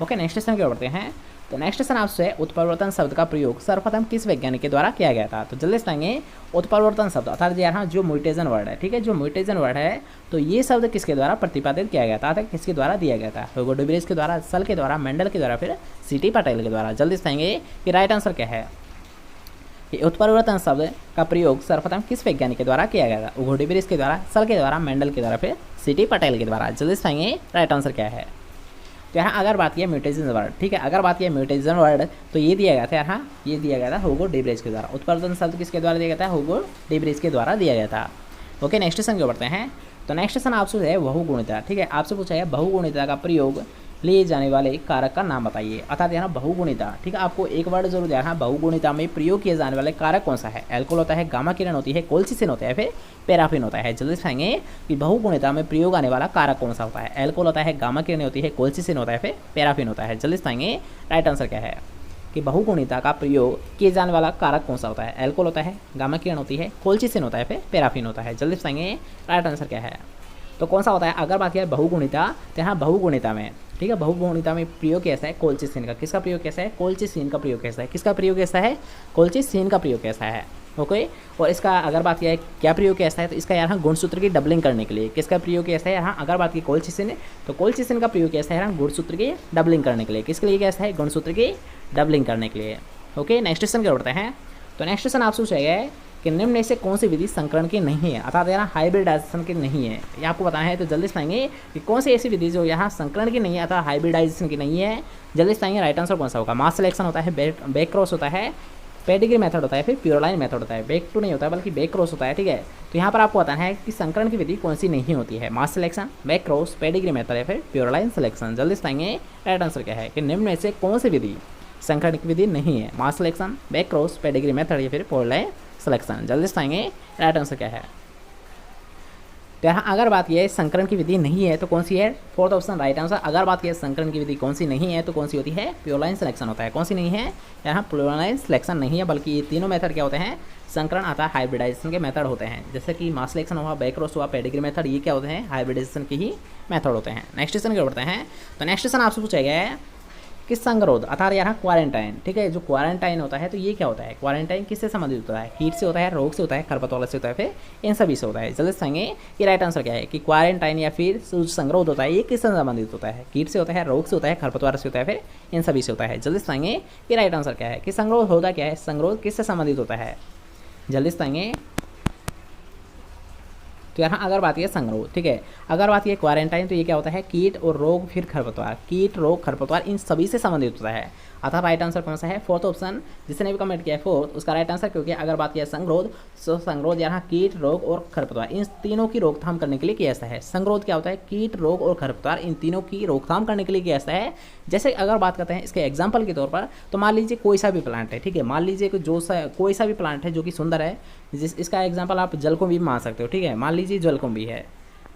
ओके, नेक्स्ट क्वेश्चन की ओर बढ़ते हैं। तो नेक्स्ट क्वेश्चन आपसे उत्परिवर्तन शब्द का प्रयोग सर्वप्रथम किस वैज्ञानिक के द्वारा किया गया था। तो जल्दी बताएंगे उत्परिवर्तन शब्द अर्थात यहाँ जो म्यूटेशन वर्ड है। ठीक है, जो म्यूटेशन वर्ड है तो ये शब्द किसके द्वारा प्रतिपादित किया गया था, किसके द्वारा दिया गया था, ह्यूगो डुबरेज के द्वारा, सल के द्वारा, मेंडल के द्वारा, फिर C.T. पटेल के द्वारा। जल्दी बताएंगे कि राइट आंसर क्या है कि उत्परिवर्तन शब्द का प्रयोग सर्वप्रथम किस वैज्ञानिक के द्वारा किया गया था, ह्यूगो डुबरेज के द्वारा, सल के द्वारा, मेंडल के द्वारा, फिर C.T. पटेल के द्वारा। जल्दी बताएंगे राइट आंसर क्या है। तो यहाँ अगर बात किया म्यूटेशन वर्ड, ठीक है, अगर बात किया म्यूटेशन वर्ड तो ये दिया गया था यहाँ, ये दिया गया था ह्यूगो डुबरेज के द्वारा। उत्परिवर्तन शब्द किसके द्वारा दिया गया था, ह्यूगो डुबरेज के द्वारा दिया गया था। ओके, नेक्स्ट क्वेश्चन को बढ़ते हैं। तो नेक्स्ट क्वेश्चन आपसे है बहुगुणिता। ठीक है, आपसे पूछा है बहुगुणिता का प्रयोग लिए जाने वाले कारक का नाम बताइए। अर्थात यहाँ बहुगुणिता, ठीक है, आपको एक वर्ड जरूर दिया है, बहुगुणिता में प्रयोग किए जाने वाले कारक कौन सा है। एल्कोहल होता है, गामा किरण होती है, कोल्चिसिन होता है, फिर पैराफिन होता है। जल्दी बताएंगे कि बहुगुणिता में प्रयोग आने वाला कारक कौन सा होता है। एल्कोहल होता है, गामा किरण होती है, कोल्चिसिन होता है, फिर पैराफिन होता है। जल्दी बताएंगे राइट आंसर क्या है कि बहुगुणिता का प्रयोग किए जाने वाला कारक कौन सा होता है। एल्कोहल होता है, गामा किरण होती है, कोल्चिसिन होता है, फिर पैराफिन होता है। जल्दी बताएंगे राइट आंसर क्या है। तो कौन सा होता है? अगर बात किया बहुगुणिता, तो यहाँ बहुगुणिता में, ठीक है, बहुगुणिता में प्रयोग कैसा है? कोलचिसिन का। किसका प्रयोग कैसा है? कोलचिसिन का प्रयोग कैसा है? किसका प्रयोग कैसा है? कोलचिसिन का प्रयोग कैसा है? ओके। और इसका अगर बात किया है क्या प्रयोग कैसा है, तो इसका यहाँ गुणसूत्र की डबलिंग करने के लिए। किसका प्रयोग कैसा है? यहाँ अगर बात की कोलचिसिन है, तो कोलचिसिन का प्रयोग कैसा है? यहाँ गुणसूत्र की डबलिंग करने के लिए। किसके लिए कैसा है? गुणसूत्र की डबलिंग करने के लिए। ओके, नेक्स्ट क्वेश्चन क्या बढ़ते हैं। तो नेक्स्ट क्वेश्चन आपसे पूछा गया है कि निम्न में से कौन सी विधि संकरण की नहीं है, अर्थात यहाँ हाइब्रिडाइजेशन की नहीं है। ये आपको बताना है, तो जल्दी बताएंगे कि कौन सी ऐसी विधि जो यहाँ संकरण की नहीं है अर्थात हाइब्रिडाइजेशन की नहीं है। जल्दी बताएंगे राइट आंसर कौन सा होगा। मास सिलेक्शन होता है, बैक क्रॉस होता है, पेडिग्री मेथड होता है, फिर प्योरलाइन मेथड होता है। बैक टू नहीं होता है बल्कि बैक क्रॉस होता है, ठीक है। तो यहाँ पर आपको बताना है कि संकरण की विधि कौन सी नहीं होती है। Mass selection, back cross, pedigree method या फिर प्योरलाइन सिलेक्शन। जल्दी बताएंगे राइट आंसर क्या है कि निम्न में से कौन सी विधि संकरण की विधि नहीं है। Mass selection, back cross, pedigree method या फिर प्योरलाइन सिलेक्शन। जल्दी बताएंगे राइट आंसर क्या है। तो यहाँ अगर बात यह संकरण की विधि नहीं है तो कौन सी है? Fourth option right answer. अगर बात की संकरण की विधि कौन सी नहीं है तो कौन सी होती है? प्योरलाइन सिलेक्शन होता है। कौन सी नहीं है? यहाँ प्योरलाइन सिलेक्शन नहीं है, बल्कि ये तीनों मेथड क्या होते हैं? संकरण आता हाइब्रिडाइजेशन के मेथड होते हैं। जैसे कि मास सिलेक्शन हुआ, बैक क्रॉस हुआ, पेडिग्री मेथड, ये क्या होते हैं? हाइब्रिडाइजेशन के ही मेथड होते हैं। नेक्स्ट क्वेश्चन क्या बढ़ते हैं। तो नेक्स्ट क्वेश्चन आपसे पूछा गया है कि संगरोध अर्थात यहाँ क्वारंटाइन, ठीक है, जो क्वारंटाइन होता है तो ये क्या होता है? क्वारंटाइन किससे संबंधित होता है? कीट से होता है, रोग से होता है, खरपतवार से होता है, फिर इन सभी से होता है। जल्दी बताएंगे कि राइट आंसर क्या है कि क्वारंटाइन या फिर संगरोध होता है ये किससे संबंधित होता है? कीट से होता है, रोग से होता है, खरपतवार से होता है, फिर इन सभी से होता है। जल्दी बताएंगे कि राइट आंसर क्या है कि संगरोध होता क्या है? संगरोध किससे संबंधित होता है? जल्दी बताएंगे। तो यहाँ अगर बात है संगरोध, ठीक है, अगर बात है क्वारंटाइन तो ये क्या होता है? कीट और रोग फिर खरपतवार, कीट, रोग, खरपतवार इन सभी से संबंधित होता है। अर्थात राइट आंसर कौन सा है? Fourth option. जिसने भी कमेंट किया है फोर्थ, उसका राइट आंसर, क्योंकि अगर बात किया संगरोध, तो संगरोध यहाँ कीट, रोग और खरपतवार इन तीनों की रोकथाम करने के लिए किया जाता है। संगरोध क्या होता है? कीट, रोग और खरपतवार इन तीनों की रोकथाम करने के लिए किया जाता है। जैसे अगर बात करते हैं इसके एग्जाम्पल के तौर पर, तो मान लीजिए कोई सा भी प्लांट है, ठीक है, मान लीजिए कि कोई सा भी प्लांट है जो कि सुंदर है, इसका एग्जाम्पल आप जलकुंभी मान सकते हो, ठीक है। मान लीजिए जलकुंभी है,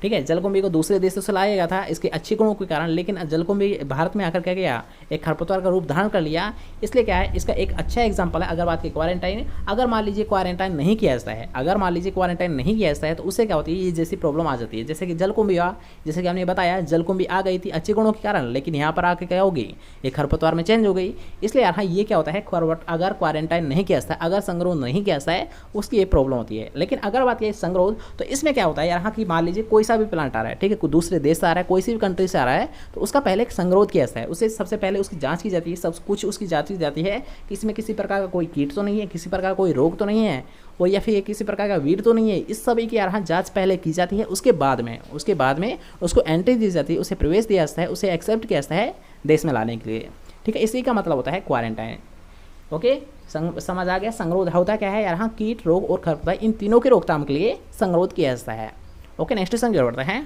ठीक है, जलकुंभी को दूसरे देशों से लाया गया था इसके अच्छे गुणों के कारण, लेकिन जलकुंभी भारत में आकर क्या किया? एक खरपतवार का रूप धारण कर लिया। इसलिए क्या है, इसका एक अच्छा एग्जांपल है। अगर बात की क्वारंटाइन, अगर मान लीजिए क्वारंटाइन नहीं किया जाता है, अगर मान लीजिए क्वारंटाइन नहीं किया जाता है तो उससे क्या होती है? ये जैसी प्रॉब्लम आ जाती है, जैसे कि जलकुंभी हुआ, जैसे कि हमने बताया जलकुंभी आ गई थी अच्छे गुणों के कारण, लेकिन यहाँ पर आकर क्या होगी? ये खरपतवार में चेंज हो गई। इसलिए यहाँ ये क्या होता है? अगर क्वारंटाइन नहीं किया जाता है, अगर संगरोध नहीं किया जाता है, उसकी ये प्रॉब्लम होती है। लेकिन अगर बात की संगरोध, तो इसमें क्या होता है? यहाँ की मान लीजिए कोई सा भी प्लांट आ रहा है, ठीक है, कोई दूसरे देश से आ रहा है, कोई सी भी कंट्री से आ रहा है, तो उसका पहले एक संगरोध किया जाता है। उसे सबसे पहले उसकी जांच की जाती है, सब कुछ उसकी जांच की जाती है कि इसमें किसी प्रकार का कोई कीट तो नहीं है, किसी प्रकार का कोई रोग तो नहीं है, और या फिर किसी प्रकार का वीड तो नहीं है। इस सभी की यहाँ जांच पहले की जाती है। उसके बाद में उसको एंट्री दी जाती है, उसे प्रवेश दिया जाता है, उसे एक्सेप्ट किया जाता है देश में लाने के लिए, ठीक है। इसी का मतलब होता है क्वारंटाइन। ओके, समझ आ गया? संगरोध होता क्या है? यहाँ कीट, रोग और खरपतवार इन तीनों के रोकथाम के लिए संगरोध किया जाता है। ओके, नेक्स्ट क्वेश्चन जो बढ़ता है।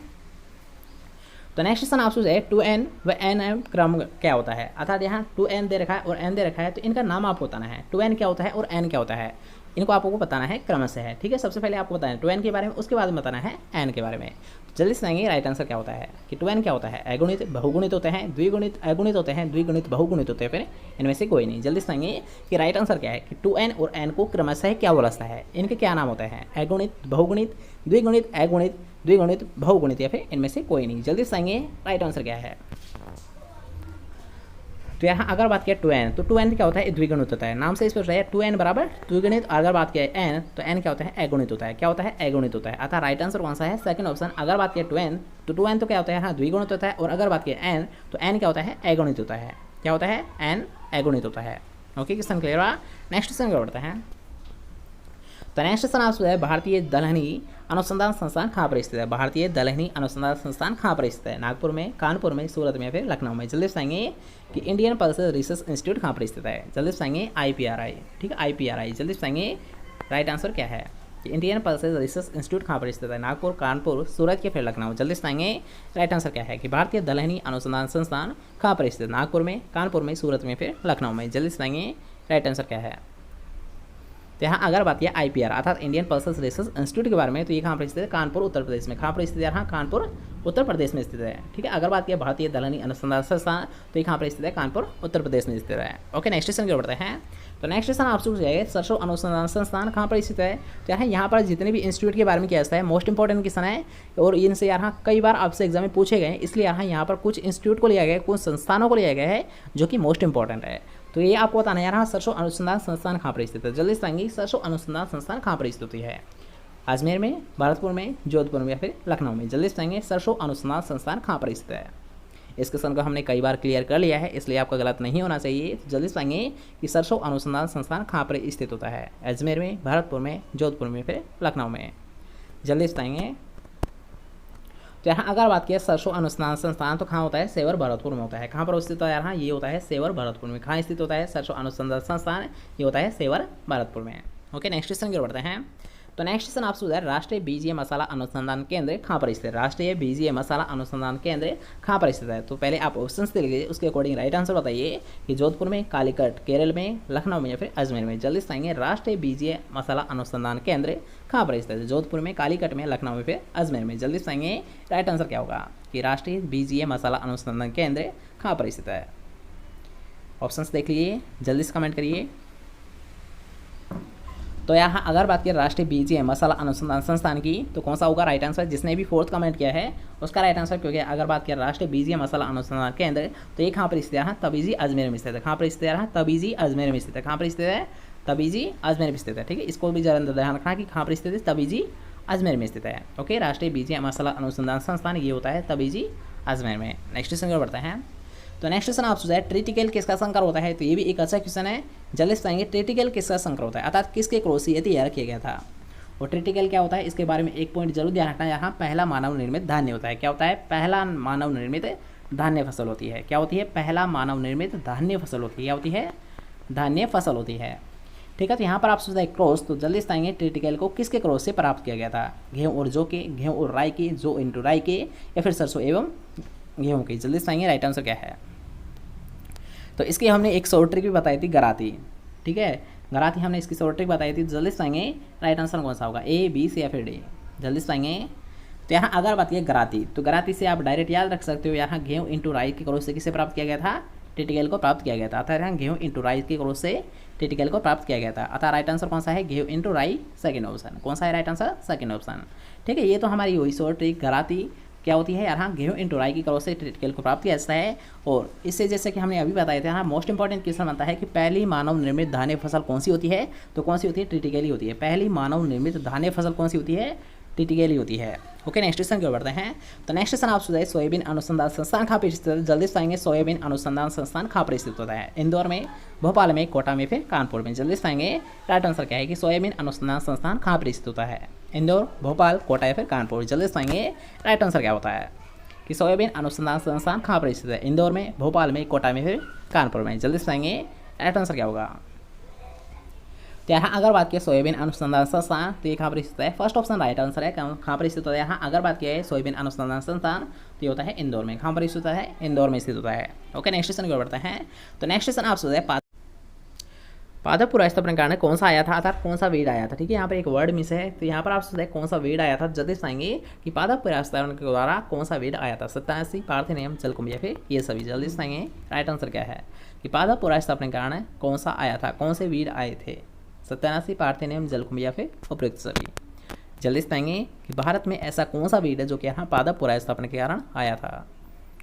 तो नेक्स्ट क्वेश्चन आपसे है 2n व nm क्रम क्या होता है? अर्थात यहाँ 2n दे रखा है और n दे रखा है, तो इनका नाम आपको बताना है। 2n क्या होता है और n क्या होता है, इनको आपको बताना है क्रमशः है, ठीक है। सबसे पहले आपको बताना है 2n के बारे में, उसके बाद में बताना है n के बारे में। जल्दी सुनाएंगे राइट आंसर क्या होता है कि 2n क्या होता है? अगुणित, बहुगुणित होते हैं, द्विगुणित, अगुणित होते हैं, द्विगुणित, बहुगुणित होते हैं, फिर इनमें से कोई नहीं। जल्दी सुनाएंगे कि राइट आंसर क्या है कि 2n और n को क्रमशः क्या बोला जाता है? इनके क्या नाम होते हैं? अगुणित, बहुगुणित, द्विगुणित, अगुणित, द्विगुणित, बहुगुणित या फिर इनमें से कोई नहीं। जल्दी बताएंगे राइट आंसर क्या है। तो यहाँ अगर बात किया 2n, तो 2n क्या होता है? द्विगुणित होता है। नाम से इस पर 2n बराबर द्विगुणित। अगर बात किया n, तो n क्या होता है? अगुणित होता है। क्या होता है? अगुणित होता है। अतः राइट आंसर कौन सा है? Second option. अगर बात किया 2n, तो 2n तो क्या होता है? हाँ, द्विगुणित होता है। और अगर बात किया n, तो n क्या होता है? अगुणित होता है। क्या होता है? n अगुणित होता है। ओके, क्वेश्चन क्लियर हुआ? नेक्स्ट क्वेश्चन क्या बढ़ता है। तो नेक्स्ट क्वेश्चन आपसे है भारतीय दलहनी अनुसंधान संस्थान कहाँ पर स्थित है? भारतीय दलहनी अनुसंधान संस्थान कहाँ पर स्थित है? नागपुर में, कानपुर में, सूरत में, फिर लखनऊ में। जल्दी बताएंगे कि इंडियन पल्सेस रिसर्च इंस्टीट्यूट कहाँ पर स्थित है? जल्दी बताएंगे IPRI, ठीक है, IPRI। जल्दी बताएंगे राइट आंसर क्या है कि इंडियन पल्सेस रिसर्च इंस्टीट्यूट कहाँ पर स्थित है? नागपुर, कानपुर, सूरत के फिर लखनऊ। जल्दी बताएंगे राइट आंसर क्या है कि भारतीय दलहनी अनुसंधान संस्थान कहाँ पर स्थित है? नागपुर में, कानपुर में, सूरत में, फिर लखनऊ में। जल्दी बताएंगे राइट आंसर क्या है। तो यहाँ अगर बात किया IPR अर्थात इंडियन पल्सेस रिसर्च इंस्टीट्यूट के बारे में, तो ये कहाँ पर स्थित है? कानपुर, उत्तर प्रदेश में। कहाँ पर स्थित है? यहाँ कानपुर, उत्तर प्रदेश में स्थित है। ठीक है, अगर बात की भारतीय दलहनी अनुसंधान संस्थान तो ये कहाँ पर स्थित है, कानपुर उत्तर प्रदेश में स्थित है। ओके, नेक्स्ट क्वेश्चन की ओर बढ़ते हैं। तो नेक्स्ट क्वेश्चन आपसे पूछा जाएगा सरसों अनुसंधान संस्थान कहाँ पर स्थित है। तो यहाँ पर जितने भी इंस्टीट्यूट के बारे में किया जाता है मोस्ट इंपॉर्टेंट क्वेश्चन है और इनसे यहाँ कई बार आपसे एग्जाम में पूछे गए, इसलिए यहाँ पर कुछ इंस्टीट्यूट को लिया गया है, कुछ संस्थानों को लिया गया है जो कि मोस्ट इंपॉर्टेंट है। तो ये आपको बताना है यहाँ सरसों अनुसंधान संस्थान कहाँ पर स्थित है। जल्दी से आएंगे, सरसों अनुसंधान संस्थान कहाँ पर स्थित है, अजमेर में, भरतपुर में, जोधपुर में या फिर लखनऊ में। जल्दी से आएंगे, सरसों अनुसंधान संस्थान कहाँ पर स्थित है। इस क्वेश्चन को हमने कई बार क्लियर कर लिया है, इसलिए आपका गलत नहीं होना चाहिए। तो जल्दी से आएंगे कि सरसों अनुसंधान संस्थान कहाँ पर स्थित होता है, अजमेर में, भरतपुर में, जोधपुर में, फिर लखनऊ में। जल्दी से आएंगे। तो यहाँ अगर बात की सरसों अनुसंधान संस्थान तो कहाँ होता है, सेवर भरतपुर में होता है। कहाँ पर स्थित होता है यहाँ, ये होता है सेवर भरतपुर में। कहाँ स्थित होता है सरसों अनुसंधान संस्थान, ये होता है सेवर भरतपुर में। ओके, नेक्स्ट क्वेश्चन की ओर बढ़ते हैं। तो नेक्स्ट क्वेश्चन आपसे पूछा है राष्ट्रीय बीजीय मसाला अनुसंधान केंद्र कहाँ पर स्थित है। राष्ट्रीय बीजीय मसाला अनुसंधान केंद्र कहाँ पर स्थित है। तो पहले आप ऑप्शंस दे लीजिए, उसके अकॉर्डिंग राइट आंसर बताइए कि जोधपुर में, कालीकट केरल में, लखनऊ में या फिर अजमेर में। जल्दी से आएंगे, राष्ट्रीय बीजीय मसाला अनुसंधान केंद्र कहाँ पर स्थित है, जोधपुर में, कालीकट में, लखनऊ में, फिर अजमेर में। जल्दी से आएंगे, राइट आंसर क्या होगा कि राष्ट्रीय बीजीय मसाला अनुसंधान केंद्र कहाँ पर स्थित है। ऑप्शंस देख लीजिए, जल्दी से कमेंट करिए। तो यहाँ अगर बात करें राष्ट्रीय बीजीय मसाला अनुसंधान संस्थान की तो कौन सा होगा राइट आंसर। जिसने भी फोर्थ कमेंट किया है उसका राइट आंसर, क्योंकि अगर बात करें राष्ट्रीय बीजीय मसाला अनुसंधान केंद्र तो ये कहाँ पर स्थित है, तबीजी अजमेर में स्थित है। कहाँ पर स्थित है, तबीजी अजमेर में स्थित है। कहाँ पर स्थित है, तबीजी अजमेर में स्थित है। ठीक है, इसको भी जरा ध्यान रखना कि कहाँ पर स्थित है, तबीजी अजमेर में स्थित है। ओके, राष्ट्रीय बीजीय मसाला अनुसंधान संस्थान ये होता है तबीजी अजमेर में। नेक्स्ट क्वेश्चन की ओर बढ़ते हैं। तो नेक्स्ट क्वेश्चन आपसे है ट्रिटिकल किसका संकर होता है। तो ये भी एक अच्छा क्वेश्चन है, जल्दी से आएंगे। ट्रिटिकल किसका संकर होता है, अर्थात किसके क्रोध से ये तैयार किया गया था। और ट्रिटिकल क्या होता है, इसके बारे में एक पॉइंट जरूर ध्यान रखना, यहाँ पहला मानव निर्मित धान्य होता है। क्या होता है, पहला मानव निर्मित धान्य फसल होती है। क्या होती है, पहला मानव निर्मित धान्य फसल होती है। क्या होती है, धान्य फसल होती है। ठीक है, तो यहाँ पर आप सोचते हैं क्रॉस, तो जल्दी से आएंगे ट्रिटिकल को किसके क्रॉस से प्राप्त किया गया था, गेहूँ और जौ के, गेहूँ और राई के, जौ इंटू राई के, या फिर सरसों एवं गेहूँ के। जल्दी से आएंगे, राइट आंसर क्या है। तो इसकी हमने एक शॉर्ट ट्रिक भी बताई थी, गराती। ठीक है, गराती हमने इसकी शॉर्ट ट्रिक बताई थी। जल्दी से आएंगे, राइट आंसर कौन सा होगा, ए, बी, सी या फिर डी। जल्दी से आएंगे। तो यहाँ अगर बात करें गराती, तो गराती से आप डायरेक्ट याद रख सकते हो, यहाँ गेहूँ इंटू राई के क्रॉस से किसे प्राप्त किया गया था, ट्रिटिकल को प्राप्त किया गया था। अतः यहाँ गेहूँ इंटू राई के क्रॉस से ट्रिटिकल को प्राप्त किया गया था। अतः राइट आंसर कौन सा है, गेहूँ इंटू राई, सेकंड ऑप्शन। कौन सा है राइट आंसर, सेकंड ऑप्शन। ठीक है, ये तो हमारी वही शॉर्ट ट्रिक गराती क्या होती है, यहाँ गेहूँ इंटू राई की क्रॉस से ट्रिटिकल को प्राप्त किया जाता है। और इससे जैसे कि हमने अभी बताया था, यहाँ मोस्ट इंपॉर्टेंट क्वेश्चन बनता है कि पहली मानव निर्मित धान्य फसल कौन सी होती है। तो कौन सी होती है, ट्रिटिकल ही होती है। पहली मानव निर्मित धान्य फसल कौन सी होती है, ट्रिटिकल ही होती है। ओके, नेक्स्ट क्वेश्चन की ओर बढ़ते हैं। तो नेक्स्ट क्वेश्चन आपसे है सोयाबीन अनुसंधान संस्थान कहाँ पर स्थित है। जल्दी से आएंगे, सोयाबीन अनुसंधान संस्थान कहाँ पर स्थित होता है, इंदौर में, भोपाल में, कोटा में, फिर कानपुर में। जल्दी से आएंगे, राइट आंसर क्या है कि सोयाबीन अनुसंधान संस्थान कहाँ पर स्थित होता है, इंदौर, भोपाल, कोटा या फिर कानपुर। जल्दी से आएंगे, राइट आंसर क्या होता है कि सोयाबीन अनुसंधान संस्थान कहाँ पर स्थित है, इंदौर में, भोपाल में, कोटा में, फिर कानपुर में। जल्दी से आएंगे, राइट आंसर क्या होगा। तो यहाँ अगर बात की सोयाबीन अनुसंधान संस्थान तो ये कहाँ पर स्थित है, फर्स्ट ऑप्शन राइट आंसर है। कहाँ पर स्थित होता है, यहाँ अगर बात की है सोयाबीन अनुसंधान संस्थान तो ये होता है इंदौर में। कहाँ पर स्थित होता है, इंदौर में स्थित होता है। ओके, नेक्स्ट क्वेश्चन की ओर बढ़ते हैं। तो नेक्स्ट क्वेश्चन आपसे होता है पादप पुनर्स्थापन कारण कौन सा आया था, अर्थात कौन सा वेड आया था। ठीक है, यहाँ पर एक वर्ड मिस है, तो यहाँ पर आप सोचते कौन सा वेड आया था। जल्दी से आएंगे कि पादप पुनर्स्थापन के द्वारा कौन सा वेड आया था, 87, पार्थेनियम, जलकुंभी या फिर ये सभी। जल्दी से आएंगे, राइट आंसर क्या है कि पादप पुनर्स्थापन के कारण कौन सा आया था, कौन से वेड आए थे, 87, पार्थेनियम, जलकुंभी या फिर उपयुक्त सभी। जल्दी से आएंगे कि भारत में ऐसा कौन सा वेड है जो कि यहाँ पादप पुनर्स्थापन के कारण आया था।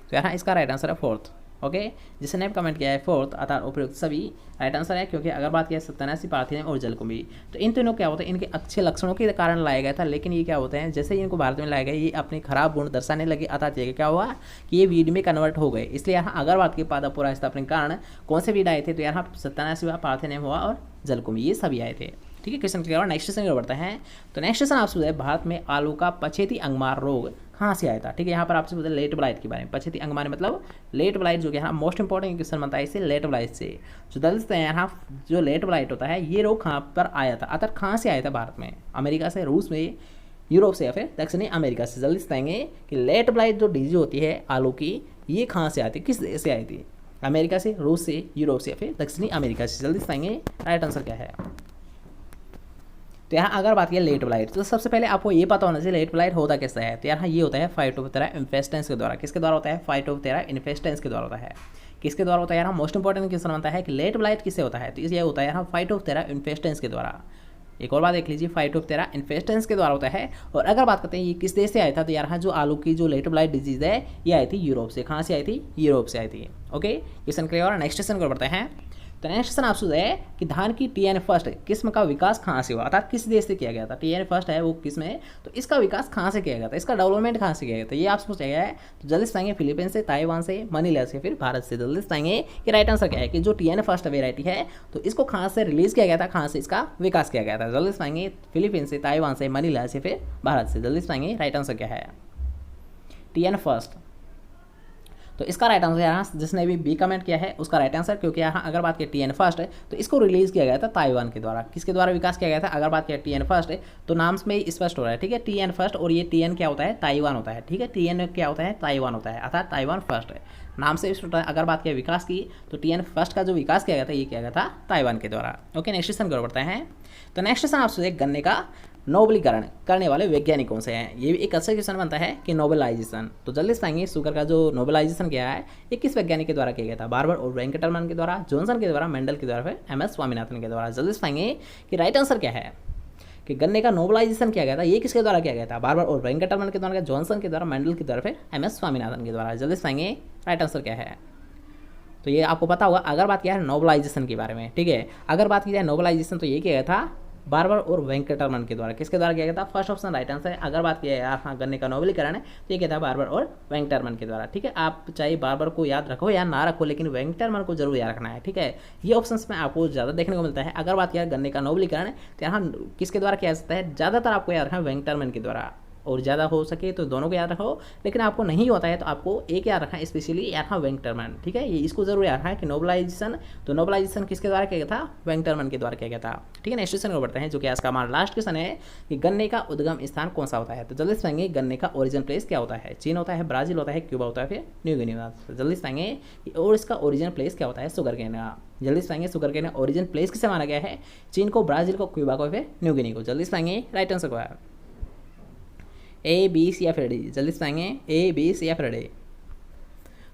तो यहाँ इसका राइट आंसर है फोर्थ। ओके, जिसने कमेंट किया है फोर्थ अर्थात उपयुक्त सभी राइट आंसर है, क्योंकि अगर बात किया 87, पार्थेनियम और जलकुंभी तो इन तीनों क्या होता है, इनके अच्छे लक्षणों के कारण लाया गया था। लेकिन ये क्या होते हैं, जैसे ही इनको भारत में लाया गया ये अपने खराब गुण दर्शाने लगे, अर्थात ये क्या हुआ कि ये वीड में कन्वर्ट हो गए। इसलिए यहाँ अगर बात की पादप पुनर्स्थापन के कारण कौन से वीड आए थे, तो यहाँ 87 हुआ, पार्थेनियम हुआ और जलकुंभी, ये सभी आए थे। ठीक है, क्वेश्चन क्लियर। नेक्स्ट क्वेश्चन की ओर बढ़ते हैं। तो नेक्स्ट क्वेश्चन आपसे है भारत में आलू का पछेती अंगमार रोग कहाँ से आया था। ठीक है, यहाँ पर आपसे पूछा लेट ब्लाइट के बारे में। पछेती अंगमार मतलब लेट ब्लाइट, जो कि यहाँ मोस्ट इंपॉर्टेंट क्वेश्चन बनता है इससे लेट ब्लाइट से। जो दलते हैं यहाँ जो लेट ब्लाइट होता है ये रोग कहाँ पर आया था, अर्थात कहाँ से आया था भारत में, अमेरिका से, रूस में, यूरोप से या फिर दक्षिणी अमेरिका से। जल्दी से बताएंगे कि लेट ब्लाइट जो डिजीज होती है आलू की ये कहाँ से आती है, किस देश से आई थी, अमेरिका से, रूस से, यूरोप से या फिर दक्षिणी अमेरिका से। जल्दी से बताएंगे, राइट आंसर क्या है। तो यहाँ अगर बात किया लेट ब्लाइट, तो सबसे पहले आपको ये पता होना चाहिए लेट ब्लाइट होता कैसा है। तो यहाँ ये होता है फाइटोप्थेरा इन्फेस्टेंस के द्वारा। किसके द्वारा होता है? फाइटोप्थेरा इन्फेस्टेंस के द्वारा होता है। किसके द्वारा होता है यार? मोस्ट इंपॉर्टेंट क्वेश्चन बनता है कि लेट ब्लाइट किससे होता है, तो ये होता है यहाँ फाइटोप्थेरा इन्फेस्टेंस के द्वारा। एक और बात देख लीजिए, फाइटोप्थेरा इन्फेस्टेंस के द्वारा होता है। और अगर बात करते हैं ये किस देश से आया था, तो यार जो आलू की जो लेट ब्लाइट डिजीज है ये आई थी यूरोप से। कहाँ से आई थी? यूरोप से आई थी। Okay, question clear. और नेक्स्ट क्वेश्चन को बढ़ते हैं। तो नेक्स्ट क्वेश्चन आपसे है कि धान की TN फर्स्ट किस्म का विकास कहाँ से हुआ, अर्थात किस देश से किया गया था? TN फर्स्ट है वो किस्म है, तो इसका विकास कहाँ से किया गया था, इसका डेवलपमेंट कहाँ से किया गया था, ये आपसे पूछा गया है। तो जल्दी से पाएंगे फिलीपींस से, ताइवान से, मनीला से, फिर भारत से। जल्दी से पाएंगे कि राइट आंसर क्या है कि जो TN फर्स्ट वेराइटी है तो इसको कहाँ से रिलीज किया गया था, कहाँ से इसका विकास किया गया था। जल्दी से पाएंगे फिलीपींस से, ताइवान से, मनीला से, फिर भारत से। जल्दी से पाएंगे राइट आंसर क्या है? TN first. तो इसका राइट आंसर यहाँ जिसने भी बी कमेंट किया है उसका राइट आंसर, क्योंकि यहाँ अगर बात की TN फर्स्ट है तो इसको रिलीज किया गया था ताइवान के द्वारा। किसके द्वारा विकास किया गया था? अगर बात किया TN फर्स्ट है तो नाम में ही स्पष्ट हो रहा है, ठीक है, TN फर्स्ट। और ये TN क्या होता है? ताइवान होता है, ठीक है, TN क्या होता है? ताइवान होता है, अर्थात ताइवान फर्स्ट है, नाम से स्पष्ट होता है। अगर बात किया विकास की तो TN फर्स्ट का जो विकास किया गया था ये किया गया था ताइवान के द्वारा। ओके, नेक्स्ट क्वेश्चन की ओर बढ़ते हैं। तो नेक्स्ट क्वेश्चन आपसे गन्ने का नोबलीकरण करने वाले वैज्ञानिक कौन से हैं? ये भी एक अच्छा क्वेश्चन बनता है कि नोबेलाइजेशन। तो जल्दी से पाएंगे शुगर का जो नोबेलाइजेशन किया है ये किस वैज्ञानिक के द्वारा किया गया था? बार्बर और वेंकटरमन के द्वारा, जॉनसन के द्वारा, मेंडल के द्वारा, फिर MS स्वामीनाथन के द्वारा। जल्दी से पाएंगे कि राइट आंसर क्या है कि गन्ने का नोबेलाइजेशन किया गया था ये किसके द्वारा किया गया था? बार्बर और वेंकटरमन के द्वारा, जॉनसन के द्वारा, मेंडल के द्वारा, फिर MS स्वामीनाथन के द्वारा। जल्दी से पाएंगे राइट आंसर क्या है? तो ये आपको पता होगा अगर बात किया है नोबेलाइजेशन के बारे में, ठीक है। अगर बात की जाए नोबेलाइजेशन तो ये किया गया था बार्बर और वेंकटरमन के द्वारा। किसके द्वारा किया गया था? फर्स्ट ऑप्शन राइट आंसर है। अगर बात किया है हाँ गन्ने का नोबेलीकरण है तो ये क्या था? बार्बर और वेंकटरमन के द्वारा, ठीक है। आप चाहे बार्बर को याद रखो या ना रखो लेकिन वेंकटरमन को जरूर याद रखना है, ठीक है। ये ऑप्शंस में आपको ज़्यादा देखने को मिलता है। अगर बात किया गन्ने का नोबेलीकरण है तो यहाँ किसके द्वारा किया जाता है? ज़्यादातर आपको याद रखना है वेंकटरमन के द्वारा, और ज़्यादा हो सके तो दोनों को याद रखो, लेकिन आपको नहीं होता है तो आपको एक याद रखना है स्पेशली यहाँ वेंकटरमन, ठीक है। ये इसको जरूर याद रखना है कि नोबेलाइजेशन, तो नोबेलाइजेशन किसके द्वारा किया गया था? वेंकटरमन के द्वारा किया गया था, ठीक है। नेक्स्ट क्वेश्चन को बढ़ते हैं जो कि आज का हमारा लास्ट क्वेश्चन है कि गन्ने का उद्गम स्थान कौन सा होता है? तो जल्दी से पाएंगे गन्ने का ओरिजिन प्लेस क्या होता है? चीन होता है, ब्राजील होता है, क्यूबा होता है, फिर न्यू गिनी होता है। जल्दी से पाएंगे और इसका ओरिजिन प्लेस क्या होता है? शुगर केन का। जल्दी से पाएंगे शुगर केन ओरिजिन प्लेस किसे माना गया है? चीन को, ब्राजील को, क्यूबा को, फिर न्यू गिनी को। जल्दी से पाएंगे राइट आंसर को है A, B, C या फिर D। जल्दी से पाएंगे A, B, C या फिर D।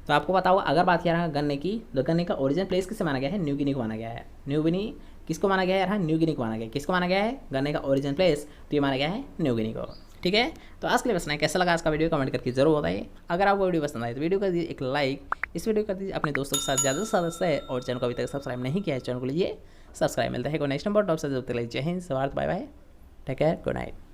तो आपको पता होगा अगर बात किया रहा गन्ने की, तो गन्ने का ओरिजिन प्लेस किसे माना गया है? न्यू गिनी को माना गया है। न्यू गिनी किसको माना गया है यार? न्यू गिनी को माना गया है। किसको माना गया है गन्ने का ओरिजिन प्लेस? तो ये माना गया है न्यू गिनी को, ठीक है। तो आज के लिए बस नहीं, कैसा लगा आज का वीडियो कमेंट करके जरूर बताइए। अगर आपको वीडियो पसंद आए तो वीडियो कर दीजिए एक लाइक, इस वीडियो कर दीजिए अपने दोस्तों के साथ ज़्यादा से ज़्यादा शेयर, और चैनल को अभी तक सब्सक्राइब नहीं किया है चैनल को लीजिए सब्सक्राइब। मिलता है कोई नेक्स्ट नंबर टॉप से, जब तक लीजिए जय हिंद, स्वार्थ, bye bye, take care, good night.